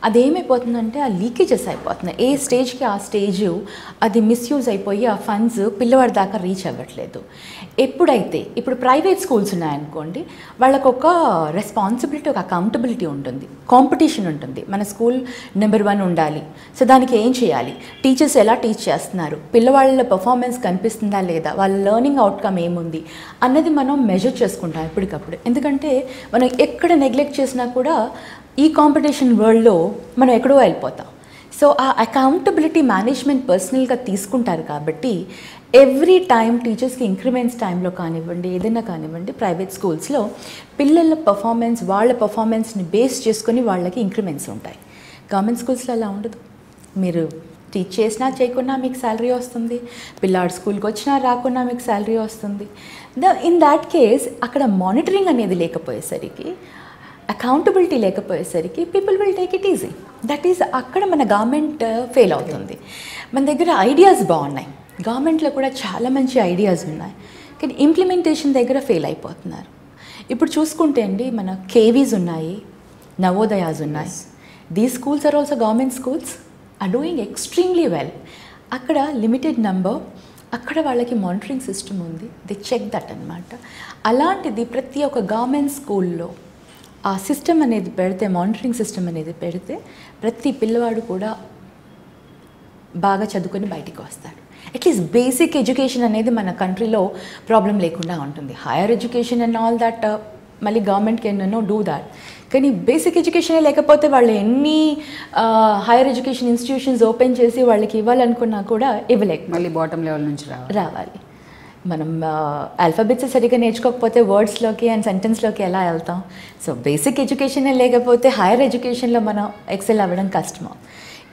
అదేమైపోతుందంటే ఆ లీకేజెస్ అయిపోతున్నాయి. ఏ స్టేజ్కి ఆ స్టేజ్ అది మిస్యూజ్ అయిపోయి ఆ ఫండ్స్ పిల్లవాడి దాకా రీచ్ అవ్వట్లేదు. ఇప్పుడు ప్రైవేట్ స్కూల్స్ ఉన్నాయనుకోండి, వాళ్ళకు ఒక రెస్పాన్సిబిలిటీ, ఒక అకౌంటబిలిటీ ఉంటుంది, కాంపిటీషన్ ఉంటుంది. మన స్కూల్ నెంబర్ 1 ఉండాలి. సో దానికి ఏం చేయాలి, టీచర్స్ ఎలా టీచ్ చేస్తున్నారు, పిల్లవాళ్ళ పర్ఫార్మెన్స్ కనిపిస్తుందా లేదా, వాళ్ళ లెర్నింగ్ అవుట్కమ్ ఏముంది అన్నది మనం మెజర్ చేసుకుంటాం ఎప్పటికప్పుడు. ఎందుకంటే మనం ఎక్కడ నెగ్లెక్ట్ చేసినా కూడా ఈ కాంపిటీషన్ వరల్డ్లో మనం ఎక్కడో వెళ్ళిపోతాం. సో ఆ అకౌంటబిలిటీ మేనేజ్మెంట్ పర్సనల్గా తీసుకుంటారు కాబట్టి ఎవ్రీ టైం టీచర్స్కి ఇంక్రిమెంట్స్ టైంలో కానివ్వండి, ఏదైనా కానివ్వండి, ప్రైవేట్ స్కూల్స్లో పిల్లల పర్ఫార్మెన్స్, వాళ్ళ పర్ఫార్మెన్స్ని బేస్ చేసుకొని వాళ్ళకి ఇంక్రిమెంట్స్ ఉంటాయి. గవర్నమెంట్ స్కూల్స్లో అలా ఉండదు. మీరు టీచ్ చేసినా చేయకున్నా మీకు శాలరీ వస్తుంది, పిల్లాడు స్కూల్కి వచ్చినా రాకున్నా మీకు శాలరీ వస్తుంది. ఇన్ దాట్ కేస్ అక్కడ మానిటరింగ్ అనేది లేకపోయేసరికి, అకౌంటబిలిటీ లేకపోయేసరికి people will take it easy. That is అక్కడ మన గవర్నమెంట్ ఫెయిల్ అవుతుంది. మన దగ్గర ఐడియాస్ బాగున్నాయి, గవర్నమెంట్లో కూడా చాలా మంచి ఐడియాస్ ఉన్నాయి, కానీ ఇంప్లిమెంటేషన్ దగ్గర ఫెయిల్ అయిపోతున్నారు. ఇప్పుడు చూసుకుంటే అండి, మన కేవీస్ ఉన్నాయి, నవోదయాస్ ఉన్నాయి. These schools are also government schools, are doing extremely well. అక్కడ లిమిటెడ్ నెంబర్, అక్కడ వాళ్ళకి మానిటరింగ్ సిస్టమ్ ఉంది, ది చెక్ దట్ అనమాట. అలాంటిది ప్రతి ఒక్క గవర్నమెంట్ స్కూల్లో ఆ సిస్టమ్ అనేది పెడితే, మానిటరింగ్ సిస్టమ్ అనేది పెడితే ప్రతి పిల్లవాడు కూడా బాగా చదువుకొని బయటికి వస్తాడు. అట్లీస్ట్ బేసిక్ ఎడ్యుకేషన్ అనేది మన కంట్రీలో ప్రాబ్లం లేకుండా ఉంటుంది. Higher education and all that మళ్ళీ గవర్నమెంట్ కెన్ డూ దాట్. కానీ బేసిక్ ఎడ్యుకేషనే లేకపోతే వాళ్ళు ఎన్ని హైయర్ ఎడ్యుకేషన్ ఇన్స్టిట్యూషన్స్ ఓపెన్ చేసి వాళ్ళకి ఇవ్వాలనుకున్నా కూడా ఇవ్వలేక మళ్ళీ బాటమ్ లెవెల్ నుంచి రావాలి. మనం ఆల్ఫాబెట్స్ సరిగ్గా నేర్చుకోకపోతే వర్డ్స్లోకి అండ్ సెంటెన్స్లోకి ఎలా వెళ్తాం? సో బేసిక్ ఎడ్యుకేషనే లేకపోతే హైయర్ ఎడ్యుకేషన్లో మనం ఎక్సెల్ అవ్వడం కష్టము.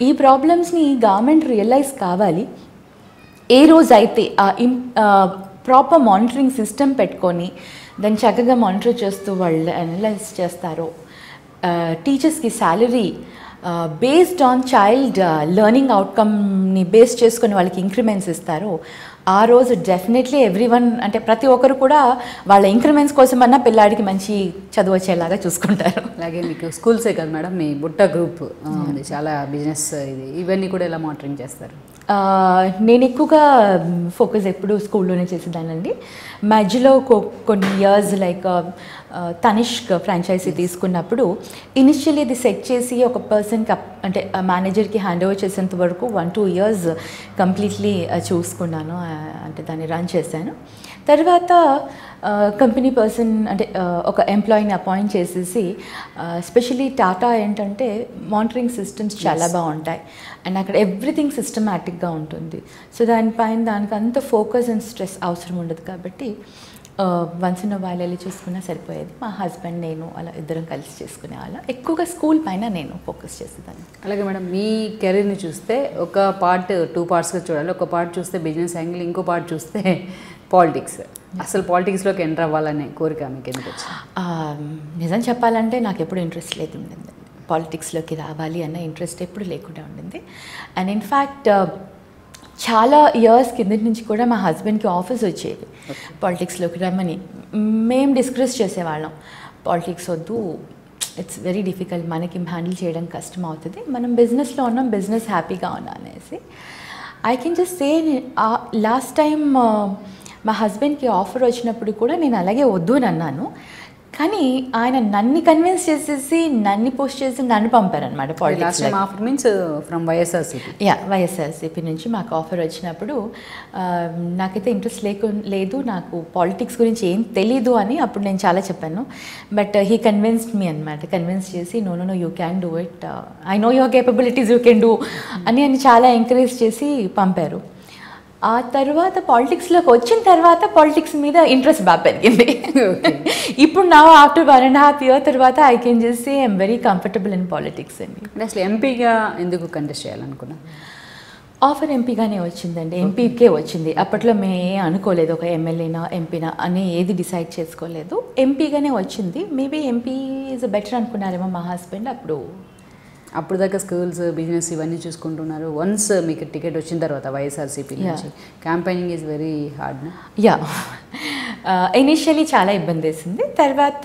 ఈ ప్రాబ్లమ్స్ని గవర్నమెంట్ రియలైజ్ కావాలి. ఏ రోజైతే ప్రాపర్ మానిటరింగ్ సిస్టమ్ పెట్టుకొని దాన్ని చక్కగా మానిటర్ చేస్తూ వాళ్ళు అనలైజ్ చేస్తారో, టీచర్స్కి salary based on child learning అవుట్కమ్ని బేస్ చేసుకొని వాళ్ళకి ఇంక్రిమెంట్స్ ఇస్తారో, ఆ రోజు డెఫినెట్లీ ఎవ్రీవన్, అంటే ప్రతి ఒక్కరు కూడా వాళ్ళ ఇంక్రిమెంట్స్ కోసమన్నా పిల్లాడికి మంచి చదువు వచ్చేలాగా చూసుకుంటారు. అలాగే మీకు స్కూల్సే కదా మేడం, మీ బుట్ట గ్రూప్ చాలా బిజినెస్ ఇవన్నీ కూడా ఎలా మానిటరింగ్ చేస్తారు? నేను ఎక్కువగా ఫోకస్ ఎప్పుడు స్కూల్లోనే చేసేదానండి. మధ్యలో కొన్ని ఇయర్స్ లైక్ తనిష్క్ ఫ్రాంచైజీ తీసుకున్నప్పుడు ఇనిషియల్లీ ఇది సెట్ చేసి ఒక పర్సన్కి, అంటే మేనేజర్కి హ్యాండ్ ఓవర్ చేసేంత వరకు 1-2 ఇయర్స్ కంప్లీట్లీ చూసుకున్నాను, అంటే దాన్ని రన్ చేశాను. తర్వాత కంపెనీ పర్సన్, అంటే ఒక ఎంప్లాయీని అపాయింట్ చేసేసి, స్పెషలీ టాటా ఏంటంటే మానిటరింగ్ సిస్టమ్స్ చాలా బాగుంటాయి అండ్ అక్కడ ఎవ్రీథింగ్ సిస్టమాటిక్గా ఉంటుంది. సో దానికి అంత ఫోకస్ అండ్ స్ట్రెస్ అవసరం ఉండదు కాబట్టి వన్స్ ఇన్ వైల్ వెళ్ళి చూసుకున్నా సరిపోయేది. మా హస్బెండ్, నేను అలా ఇద్దరం కలిసి చేసుకునే వాళ్ళం. ఎక్కువగా స్కూల్ పైన నేను ఫోకస్ చేసేదాన్ని. అలాగే మేడం, మీ కెరీర్ని చూస్తే ఒక పార్ట్ 2 పార్ట్స్గా చూడాలి. ఒక పార్ట్ చూస్తే బిజినెస్ యాంగిల్, ఇంకో పార్ట్ చూస్తే పాలిటిక్స్. అసలు పాలిటిక్స్లోకి ఎంటర్ అవ్వాలనే కోరిక మీకు ఎందుకు వచ్చింది? నిజం చెప్పాలంటే నాకు ఎప్పుడు ఇంట్రెస్ట్ లేదు ఉండింది, పాలిటిక్స్లోకి రావాలి అన్న ఇంట్రెస్ట్ ఎప్పుడు లేకుండా ఉండింది. అండ్ ఇన్ఫ్యాక్ట్ చాలా ఇయర్స్ కింద నుంచి కూడా మా హస్బెండ్కి ఆఫర్స్ వచ్చేవి పాలిటిక్స్లోకి రమ్మని. మేము డిస్కస్ చేసేవాళ్ళం, పాలిటిక్స్ వద్దు, ఇట్స్ వెరీ డిఫికల్ట్, మనకి హ్యాండిల్ చేయడం కష్టం అవుతుంది, మనం బిజినెస్లో ఉన్నాం, బిజినెస్ హ్యాపీగా ఉన్నాం అనేసి. I can just say, last time మా హస్బెండ్కి ఆఫర్ వచ్చినప్పుడు కూడా నేను అలాగే వద్దు అని అన్నాను. కానీ ఆయన నన్ను కన్విన్స్ చేసేసి నన్ను పోస్ట్ చేసి నన్ను పంపారనమాట last politics. Time offer means from YSRCP. YSRCP నుంచి మాకు ఆఫర్ వచ్చినప్పుడు నాకైతే ఇంట్రెస్ట్ లేదు, నాకు పాలిటిక్స్ గురించి ఏం తెలీదు అని అప్పుడు నేను చాలా చెప్పాను. బట్ హీ కన్విన్స్డ్ మీ అనమాట. కన్విన్స్ చేసి no you can do it, I know your capabilities, you can do అని చాలా ఎంకరేజ్ చేసి పంపారు. ఆ తర్వాత పాలిటిక్స్లోకి వచ్చిన తర్వాత పాలిటిక్స్ మీద ఇంట్రెస్ట్ బాగా పెరిగింది. ఇప్పుడు నా ఆఫ్టర్ 1.5 years తర్వాత I can just say I'm very comfortable in politics అండి. అసలు ఎంపీగా ఎందుకు కంటెస్ట్ చేయాలనుకున్నా? ఆఫర్ ఎంపీగానే వచ్చిందండి, ఎంపీకే వచ్చింది. అప్పట్లో మేము అనుకోలేదు ఒక ఎమ్మెల్యేనా ఎంపీనా అని ఏది డిసైడ్ చేసుకోలేదు. ఎంపీగానే వచ్చింది. మేబీ ఎంపీ ఈజ్ బెటర్ అనుకున్నారేమో మా హస్బెండ్. అప్పుడు దాకా స్కూల్స్, బిజినెస్ ఇవన్నీ చూసుకుంటున్నారు. వన్స్ మీకు టికెట్ వచ్చిన తర్వాత వైఎస్ఆర్సీపీ నుంచి campaigning is very hard. Yeah, initially చాలా ఇబ్బంది వేసింది. తర్వాత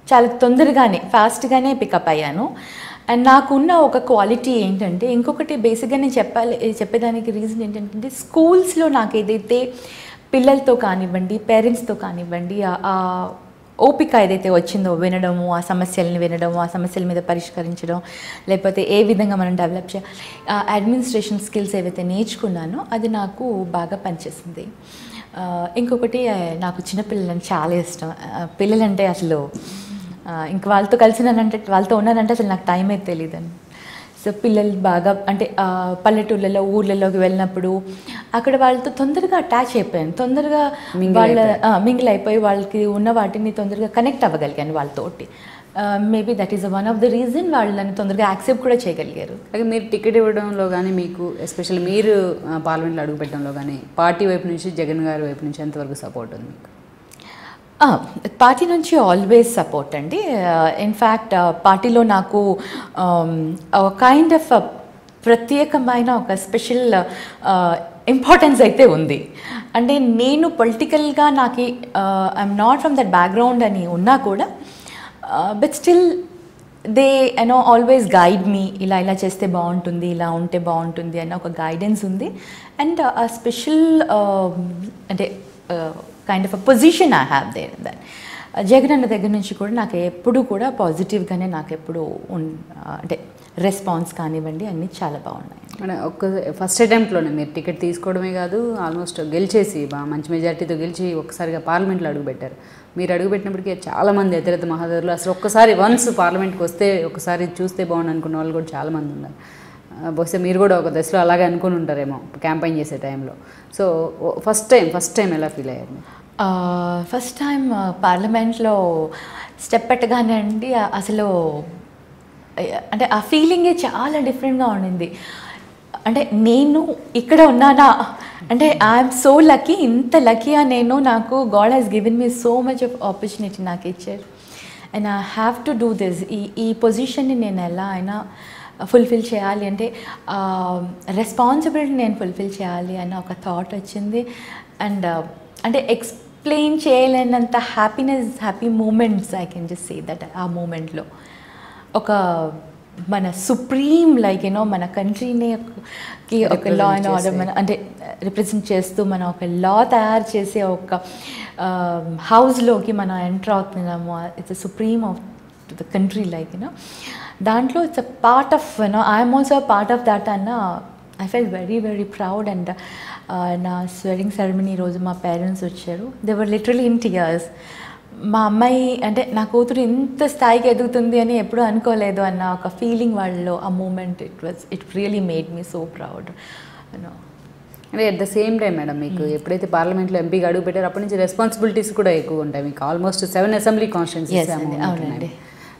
చాలా తొందరగానే ఫాస్ట్గానే పికప్ అయ్యాను. అండ్ నాకున్న ఒక క్వాలిటీ ఏంటంటే, ఇంకొకటి బేసిక్గా నేను చెప్పేదానికి రీజన్ ఏంటంటే, స్కూల్స్లో నాకు ఏదైతే పిల్లలతో కానివ్వండి, పేరెంట్స్తో కానివ్వండి, ఓపిక ఏదైతే వచ్చిందో వినడము, ఆ సమస్యలను వినడము, ఆ సమస్యల మీద పరిష్కరించడం, లేకపోతే ఏ విధంగా మనం డెవలప్ చేయాలి, అడ్మినిస్ట్రేషన్ స్కిల్స్ ఏవైతే నేర్చుకున్నానో అది నాకు బాగా పనిచేసింది. ఇంకొకటి, నాకు చిన్నపిల్లలంటే చాలా ఇష్టం. పిల్లలంటే అసలు ఇంక వాళ్ళతో వాళ్ళతో ఉన్నానంటే అసలు నాకు టైం అయితే తెలియదండి. సో పిల్లలు బాగా అంటే పల్లెటూళ్ళలో, ఊర్లలోకి వెళ్ళినప్పుడు అక్కడ వాళ్ళతో తొందరగా అటాచ్ అయిపోయాను. తొందరగా వాళ్ళ మింగిల్ అయిపోయి వాళ్ళకి ఉన్న వాటిని తొందరగా కనెక్ట్ అవ్వగలిగాను వాళ్ళతోటి. Maybe that is one of the reason వాళ్ళు నన్ను తొందరగా యాక్సెప్ట్ కూడా చేయగలిగారు. అలాగే మీరు టికెట్ ఇవ్వడంలో కానీ, మీకు ఎస్పెషల్లీ మీరు పార్లమెంట్లో అడుగుపెట్టడంలో కానీ పార్టీ వైపు నుంచి, జగన్ గారి వైపు నుంచి ఎంతవరకు సపోర్ట్ ఉంది మీకు? పార్టీ నుంచి ఆల్వేస్ సపోర్ట్ అండి. ఇన్ఫ్యాక్ట్ పార్టీలో నాకు కైండ్ ఆఫ్ ప్రత్యేకమైన ఒక స్పెషల్ ఇంపార్టెన్స్ అయితే ఉంది. అంటే నేను పొలిటికల్గా నాకు I'm not from that background అని ఉన్నా కూడా, but still they always guide me, ఇలా చేస్తే బాగుంటుంది, ఇలా ఉంటే బాగుంటుంది అన్న ఒక గైడెన్స్ ఉంది. అండ్ ఆ స్పెషల్ అంటే kind of a position I have their in that. Jagan అన్న దగ్గర నుంచి కూడా నాకు ఎప్పుడు కూడా పాజిటివ్గానే నాకు ఎప్పుడు అంటే రెస్పాన్స్ కానివ్వండి అన్నీ చాలా బాగున్నాయి. ఫస్ట్ అటెంప్ట్లోనే మీరు టికెట్ తీసుకోవడమే కాదు, ఆల్మోస్ట్ గెలిచేసి మంచి మెజార్టీతో గెలిచి ఒక్కసారిగా పార్లమెంట్లో అడుగుపెట్టారు. మీరు అడుగుపెట్టినప్పటికీ చాలామంది ఇతరత మహాదరులు అసలు ఒక్కసారి వన్స్ పార్లమెంట్కి వస్తే ఒకసారి చూస్తే బాగుండు అనుకున్న వాళ్ళు కూడా చాలామంది ఉన్నారు. బహుశా మీరు కూడా ఒక దశలో అలాగే అనుకుని ఉంటారేమో క్యాంపెయిన్ చేసే టైంలో. సో ఫస్ట్ టైం ఎలా ఫీల్ అయ్యారు? ఫస్ట్ టైం పార్లమెంట్లో స్టెప్ పెట్టగానే అండి అసలు అంటే ఆ ఫీలింగే చాలా డిఫరెంట్గా ఉండింది. అంటే నేను ఇక్కడ ఉన్నానా అంటే ఐఎమ్ సో లక్కీ, ఇంత లక్కీగా నాకు God has given me so much of opportunity నాకు ఇచ్చారు. And I have to do this. ఈ పొజిషన్ని నేను ఎలా అయినా ఫుల్ఫిల్ చేయాలి, అంటే రెస్పాన్సిబిలిటీ నేను ఫుల్ఫిల్ చేయాలి అన్న ఒక థాట్ వచ్చింది. అండ్ అంటే ఎక్స్ప్లెయిన్ చేయలేనంత happy moments I can just say that. ఆ మూమెంట్లో ఒక మన సుప్రీం మన కంట్రీని ఒక లా అండ్ ఆర్డర్ అంటే రిప్రజెంట్ చేస్తూ మనం ఒక లా తయారు చేసే ఒక హౌస్లోకి మనం ఎంటర్ అవుతున్నాము. It's supreme of the country దాంట్లో it's a part of I'm also part of that అన్న I fell very very proud. And నా స్వెరింగ్ సెరమనీ రోజు మా పేరెంట్స్ వచ్చారు. They were literally in tears. మా అమ్మాయి అంటే నా కూతురు ఇంత స్థాయికి ఎదుగుతుంది అని ఎప్పుడూ అనుకోలేదు అన్న ఒక ఫీలింగ్ వాళ్ళలో ఆ moment it really made me so proud. అంటే at the same time madam, మీకు ఎప్పుడైతే పార్లమెంట్లో ఎంపీగా అడుగు పెట్టారో అప్పటి నుంచి రెస్పాన్సిబిలిటీస్ కూడా ఎక్కువ ఉంటాయి మీకు. Almost 7 assembly constituencies. అవునండి.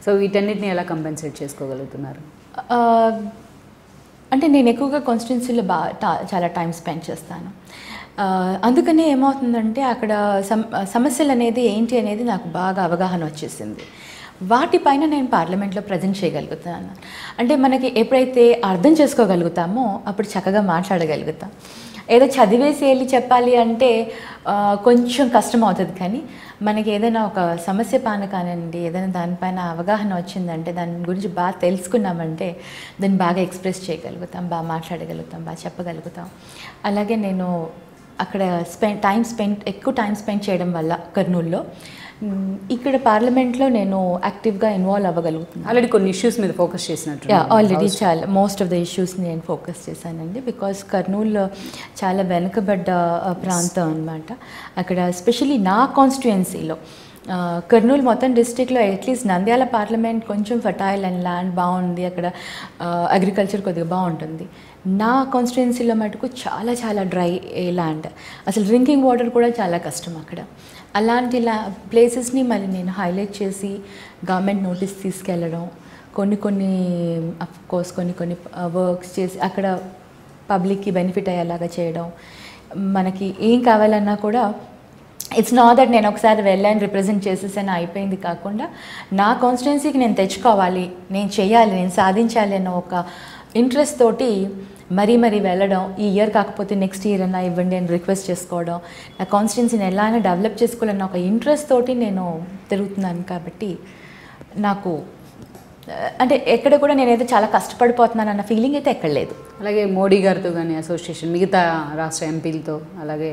సో వీటన్నిటిని ఎలా కంపెన్సేట్ చేసుకోగలుగుతున్నారు? అంటే నేను ఎక్కువగా కాన్స్టిట్యున్సీలో చాలా టైం స్పెండ్ చేస్తాను. అందుకనే ఏమవుతుందంటే అక్కడ సమస్యలు అనేది ఏంటి అనేది నాకు బాగా అవగాహన వచ్చేసింది. వాటిపైన నేను పార్లమెంట్లో ప్రజెంట్ చేయగలుగుతాను. అంటే మనకి ఎప్పుడైతే అర్థం చేసుకోగలుగుతామో అప్పుడు చక్కగా మాట్లాడగలుగుతాం. ఏదో చదివేసి వెళ్ళి చెప్పాలి అంటే కొంచెం కష్టం అవుతుంది. కానీ మనకి ఏదైనా ఒక సమస్య పైన కానివ్వండి, ఏదైనా దానిపైన అవగాహన వచ్చిందంటే, దాని గురించి బాగా తెలుసుకున్నామంటే దాన్ని బాగా ఎక్స్ప్రెస్ చేయగలుగుతాం, బాగా మాట్లాడగలుగుతాం, బాగా చెప్పగలుగుతాం. అలాగే నేను అక్కడ ఎక్కువ టైం స్పెండ్ చేయడం వల్ల కర్నూలులో ఇక్కడ పార్లమెంట్లో నేను యాక్టివ్గా ఇన్వాల్వ్ అవ్వగలుగుతున్నాను. ఆల్రెడీ కొన్ని ఇష్యూస్ మీద ఫోకస్ చేసినట్టు. ఆల్రెడీ చాలా మోస్ట్ ఆఫ్ ద ఇష్యూస్ నేను ఫోకస్ చేశానండి. బికాస్ కర్నూలు చాలా వెనుకబడ్డ ప్రాంతం అనమాట. అక్కడ ఎస్పెషలీ నా కాన్స్టిట్యుయెన్సీలో కర్నూలు మొత్తం డిస్ట్రిక్ట్లో అట్లీస్ట్ నంద్యాల పార్లమెంట్ కొంచెం ఫర్టైల్ అండ్ ల్యాండ్ బాగుంది, అక్కడ అగ్రికల్చర్ కొద్దిగా బాగుంటుంది. నా కాన్స్టిట్యుయెన్సీలో మటుకు చాలా చాలా డ్రై ల్యాండ్, అసలు డ్రింకింగ్ వాటర్ కూడా చాలా కష్టం అక్కడ. అలాంటి ప్లేసెస్ని మళ్ళీ నేను హైలైట్ చేసి గవర్నమెంట్ నోటీస్ తీసుకెళ్ళడం, కొన్ని అఫ్కోర్స్ కొన్ని వర్క్స్ చేసి అక్కడ పబ్లిక్కి బెనిఫిట్ అయ్యేలాగా చేయడం. మనకి ఏం కావాలన్నా కూడా ఇట్స్ నాట్ దట్ నేను ఒకసారి వెళ్ళాను రిప్రజెంట్ చేసేసాను అయిపోయింది కాకుండా, నా కాన్స్టిట్యుయెన్సీకి నేను తెచ్చుకోవాలి, నేను చేయాలి, నేను సాధించాలి అన్న ఒక ఇంట్రెస్ట్ తోటి మరీ వెళ్ళడం. ఈ ఇయర్ కాకపోతే నెక్స్ట్ ఇయర్ అన్నా ఇవ్వండి అని రిక్వెస్ట్ చేసుకోవడం, నా కాన్స్టిట్యుయెన్సీని ఎలా అయినా డెవలప్ చేసుకోవాలన్న ఒక ఇంట్రెస్ట్ తోటి నేను తిరుగుతున్నాను. కాబట్టి నాకు అంటే ఎక్కడ కూడా నేనైతే చాలా కష్టపడిపోతున్నాను అన్న ఫీలింగ్ అయితే ఎక్కడ లేదు. అలాగే మోడీ గారితో కానీ అసోసియేషన్, మిగతా రాష్ట్ర ఎంపీలతో అలాగే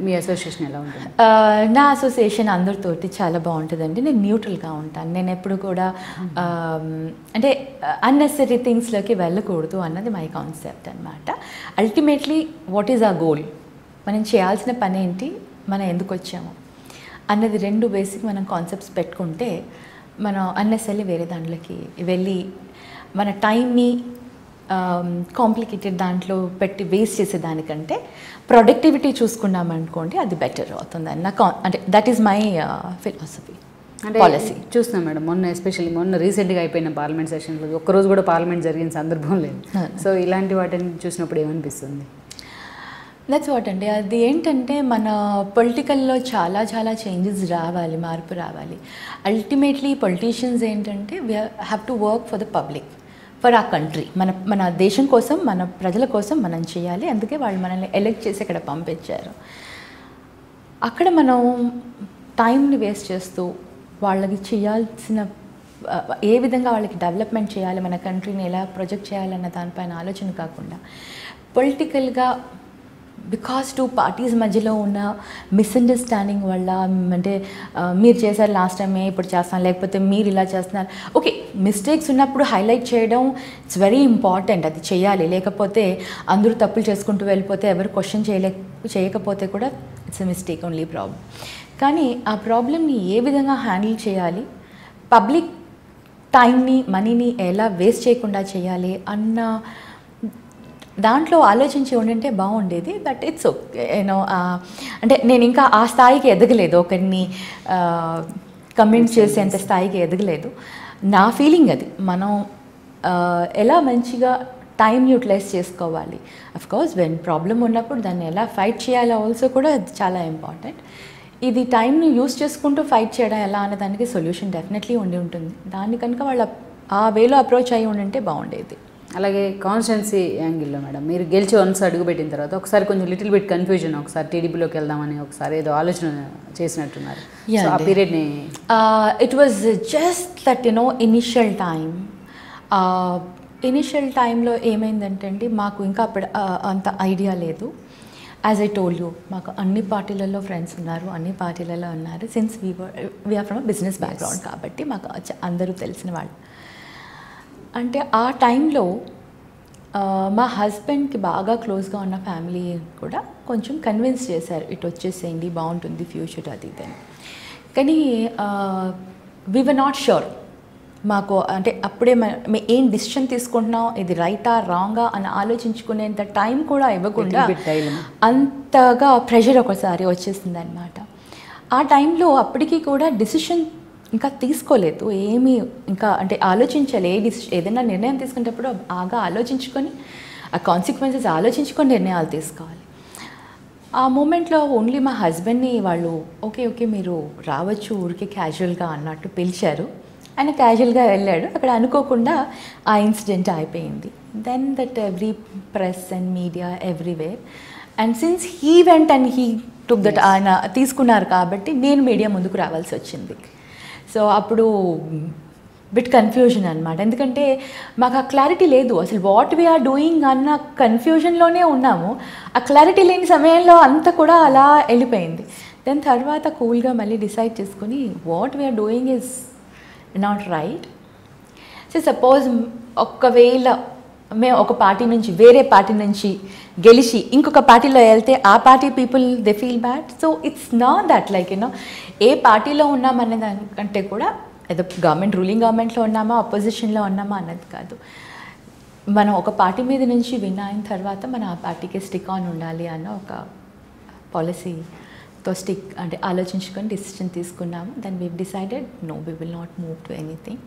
మీ అసోసియేషన్ ఎలా ఉంటుంది? నా అసోసియేషన్ అందరితోటి చాలా బాగుంటుందండి. నేను న్యూట్రల్గా ఉంటాను. నేను ఎప్పుడు కూడా అంటే అన్నెసరీ థింగ్స్లోకి వెళ్ళకూడదు అన్నది మై కాన్సెప్ట్ అనమాట. అల్టిమేట్లీ వాట్ ఈజ్ ఆ గోల్, మనం చేయాల్సిన పని ఏంటి, మనం ఎందుకు వచ్చాము అన్నది రెండు బేసిక్ మనం కాన్సెప్ట్స్ పెట్టుకుంటే మనం అన్నెసరీ వేరే దాంట్లోకి వెళ్ళి మన టైంని కాంప్లికేటెడ్ దాంట్లో పెట్టి వేస్ట్ చేసేదానికంటే ప్రొడక్టివిటీ చూసుకున్నామనుకోండి అది బెటర్ అవుతుందని నాకు అంటే దట్ ఈస్ మై ఫిలాసఫీ అంటే పాలసీ. చూస్తున్నాం మేడం, మొన్న రీసెంట్గా అయిపోయిన పార్లమెంట్ సెషన్లో ఒక్కరోజు కూడా పార్లమెంట్ జరిగిన సందర్భం లేదు. సో ఇలాంటి వాటిని చూసినప్పుడు ఏమనిపిస్తుంది? దట్స్ వాట్ అండి. అది ఏంటంటే మన పొలిటికల్లో చాలా చాలా చేంజెస్ రావాలి, మార్పు రావాలి. అల్టిమేట్లీ పొలిటీషియన్స్ ఏంటంటే we have to work for the public, for ఆ కంట్రీ. మన దేశం కోసం, మన ప్రజల కోసం మనం చేయాలి. అందుకే వాళ్ళు మనల్ని ఎలెక్ట్ చేసి ఇక్కడ పంపించారు. అక్కడ మనం టైంని వేస్ట్ చేస్తూ వాళ్ళకి చేయాల్సిన ఏ విధంగా వాళ్ళకి డెవలప్మెంట్ చేయాలి, మన కంట్రీని ఎలా ప్రొజెక్ట్ చేయాలన్న దానిపైన ఆలోచన కాకుండా పొలిటికల్గా బికాస్ టూ పార్టీస్ మధ్యలో ఉన్న మిస్అండర్స్టాండింగ్ వల్ల, అంటే మీరు చేశారు లాస్ట్ టైమే ఇప్పుడు చేస్తాను, లేకపోతే మీరు ఇలా చేస్తున్నారు. ఓకే, మిస్టేక్స్ ఉన్నప్పుడు హైలైట్ చేయడం ఇట్స్ వెరీ ఇంపార్టెంట్, అది చేయాలి. లేకపోతే అందరూ తప్పులు చేసుకుంటూ వెళ్ళిపోతే ఎవరు క్వశ్చన్ చేయకపోతే కూడా it's a mistake only problem. కానీ ఆ ప్రాబ్లమ్ని ఏ విధంగా హ్యాండిల్ చేయాలి, పబ్లిక్ టైంని మనీని ఎలా వేస్ట్ చేయకుండా చేయాలి అన్న దాంట్లో ఆలోచించి ఉండింటే బాగుండేది. బట్ ఇట్స్ ఓకే, యూనో అంటే నేను ఇంకా ఆ స్థాయికి ఎదగలేదు, ఒకరిని కమెంట్ చేసేంత స్థాయికి ఎదగలేదు. నా ఫీలింగ్ అది. మనం ఎలా మంచిగా టైం యూటిలైజ్ చేసుకోవాలి. అఫ్కోర్స్ వెన్ ప్రాబ్లం ఉన్నప్పుడు దాన్ని ఎలా ఫైట్ చేయాలో ఆల్సో కూడా అది చాలా ఇంపార్టెంట్. ఇది టైంని యూస్ చేసుకుంటూ ఫైట్ చేయడం ఎలా అనే దానికి సొల్యూషన్ డెఫినెట్లీ ఉండి ఉంటుంది. దాన్ని కనుక వాళ్ళు ఆ వేలో అప్రోచ్ అయ్యి ఉండింటే బాగుండేది. అలాగే కాన్స్టిట్యుయెన్సీ యాంగిల్లో మేడం, మీరు గెలిచి వన్స్ అడుగుపెట్టిన తర్వాత ఒకసారి కొంచెం లిటిల్ బిట్ కన్ఫ్యూజన్, ఒకసారి టీడీపీలోకి వెళ్దామని ఒకసారి ఏదో ఆలోచన చేసినట్టున్నారు. ఆ పీరియడ్ని it was just that initial టైంలో ఏమైందంటే అండి, మాకు ఇంకా అప్పుడు అంత ఐడియా లేదు. యాజ్ ఐ టోల్డ్ యూ, మాకు అన్ని పార్టీలలో ఫ్రెండ్స్ ఉన్నారు, అన్ని పార్టీలలో ఉన్నారు. Since we are from business background కాబట్టి మాకు అందరూ తెలిసిన వాళ్ళు. అంటే ఆ టైంలో మా హస్బెండ్కి బాగా క్లోజ్గా ఉన్న ఫ్యామిలీ కూడా కొంచెం కన్విన్స్ చేశారు, ఇటు వచ్చేసేయండి బాగుంటుంది ఫ్యూచర్ అది ఇదని. కానీ వీ వర్ నాట్ ష్యూర్. మాకు అంటే అప్పుడే మేము ఏం డిసిషన్ తీసుకుంటున్నాం, ఇది రైటా రాంగా అని ఆలోచించుకునేంత టైం కూడా ఇవ్వకుండా అంతగా ప్రెషర్ ఒకసారి వచ్చేసింది అనమాట. ఆ టైంలో అప్పటికి కూడా డిసిషన్ ఇంకా తీసుకోలేదు, ఏమీ ఇంకా అంటే ఆలోచించాలి. ఏదైనా నిర్ణయం తీసుకునేటప్పుడు బాగా ఆలోచించుకొని ఆ కాన్సిక్వెన్సెస్ ఆలోచించుకొని నిర్ణయాలు తీసుకోవాలి. ఆ మూమెంట్లో ఓన్లీ మా హస్బెండ్ని వాళ్ళు ఓకే మీరు రావచ్చు ఊరికే క్యాజువల్గా అన్నట్టు పిలిచారు. ఆయన క్యాజువల్గా వెళ్ళాడు. అక్కడ అనుకోకుండా ఆ ఇన్సిడెంట్ అయిపోయింది. Then that every press and media everywhere and since he went and he took that, ఆయన తీసుకున్నారు కాబట్టి నేను మీడియా ముందుకు రావాల్సి వచ్చింది. సో అప్పుడు బిట్ కన్ఫ్యూజన్ అనమాట. ఎందుకంటే మాకు ఆ క్లారిటీ లేదు, అసలు వాట్ వీఆర్ డూయింగ్ అన్న కన్ఫ్యూజన్లోనే ఉన్నాము. ఆ క్లారిటీ లేని సమయంలో అంతా కూడా అలా వెళ్ళిపోయింది. దెన్ తర్వాత కూల్గా మళ్ళీ డిసైడ్ చేసుకుని what we are doing is not right. So suppose ఒకవేళ మేము ఒక పార్టీ నుంచి వేరే పార్టీ నుంచి గెలిచి ఇంకొక పార్టీలో వెళ్తే ఆ party people they feel bad. So it's not that like ఏ పార్టీలో ఉన్నామనే దానికంటే కూడా ఏదో గవర్నమెంట్ రూలింగ్ గవర్నమెంట్లో ఉన్నామా అపోజిషన్లో ఉన్నామా అన్నది కాదు. మనం ఒక పార్టీ మీద నుంచి విన్ అయిన తర్వాత మనం ఆ పార్టీకి స్టిక్ ఆన్ ఉండాలి అన్న ఒక పాలసీతో అంటే ఆలోచించుకొని డిసిషన్ తీసుకున్నాము. Then we decided no we will not move to anything,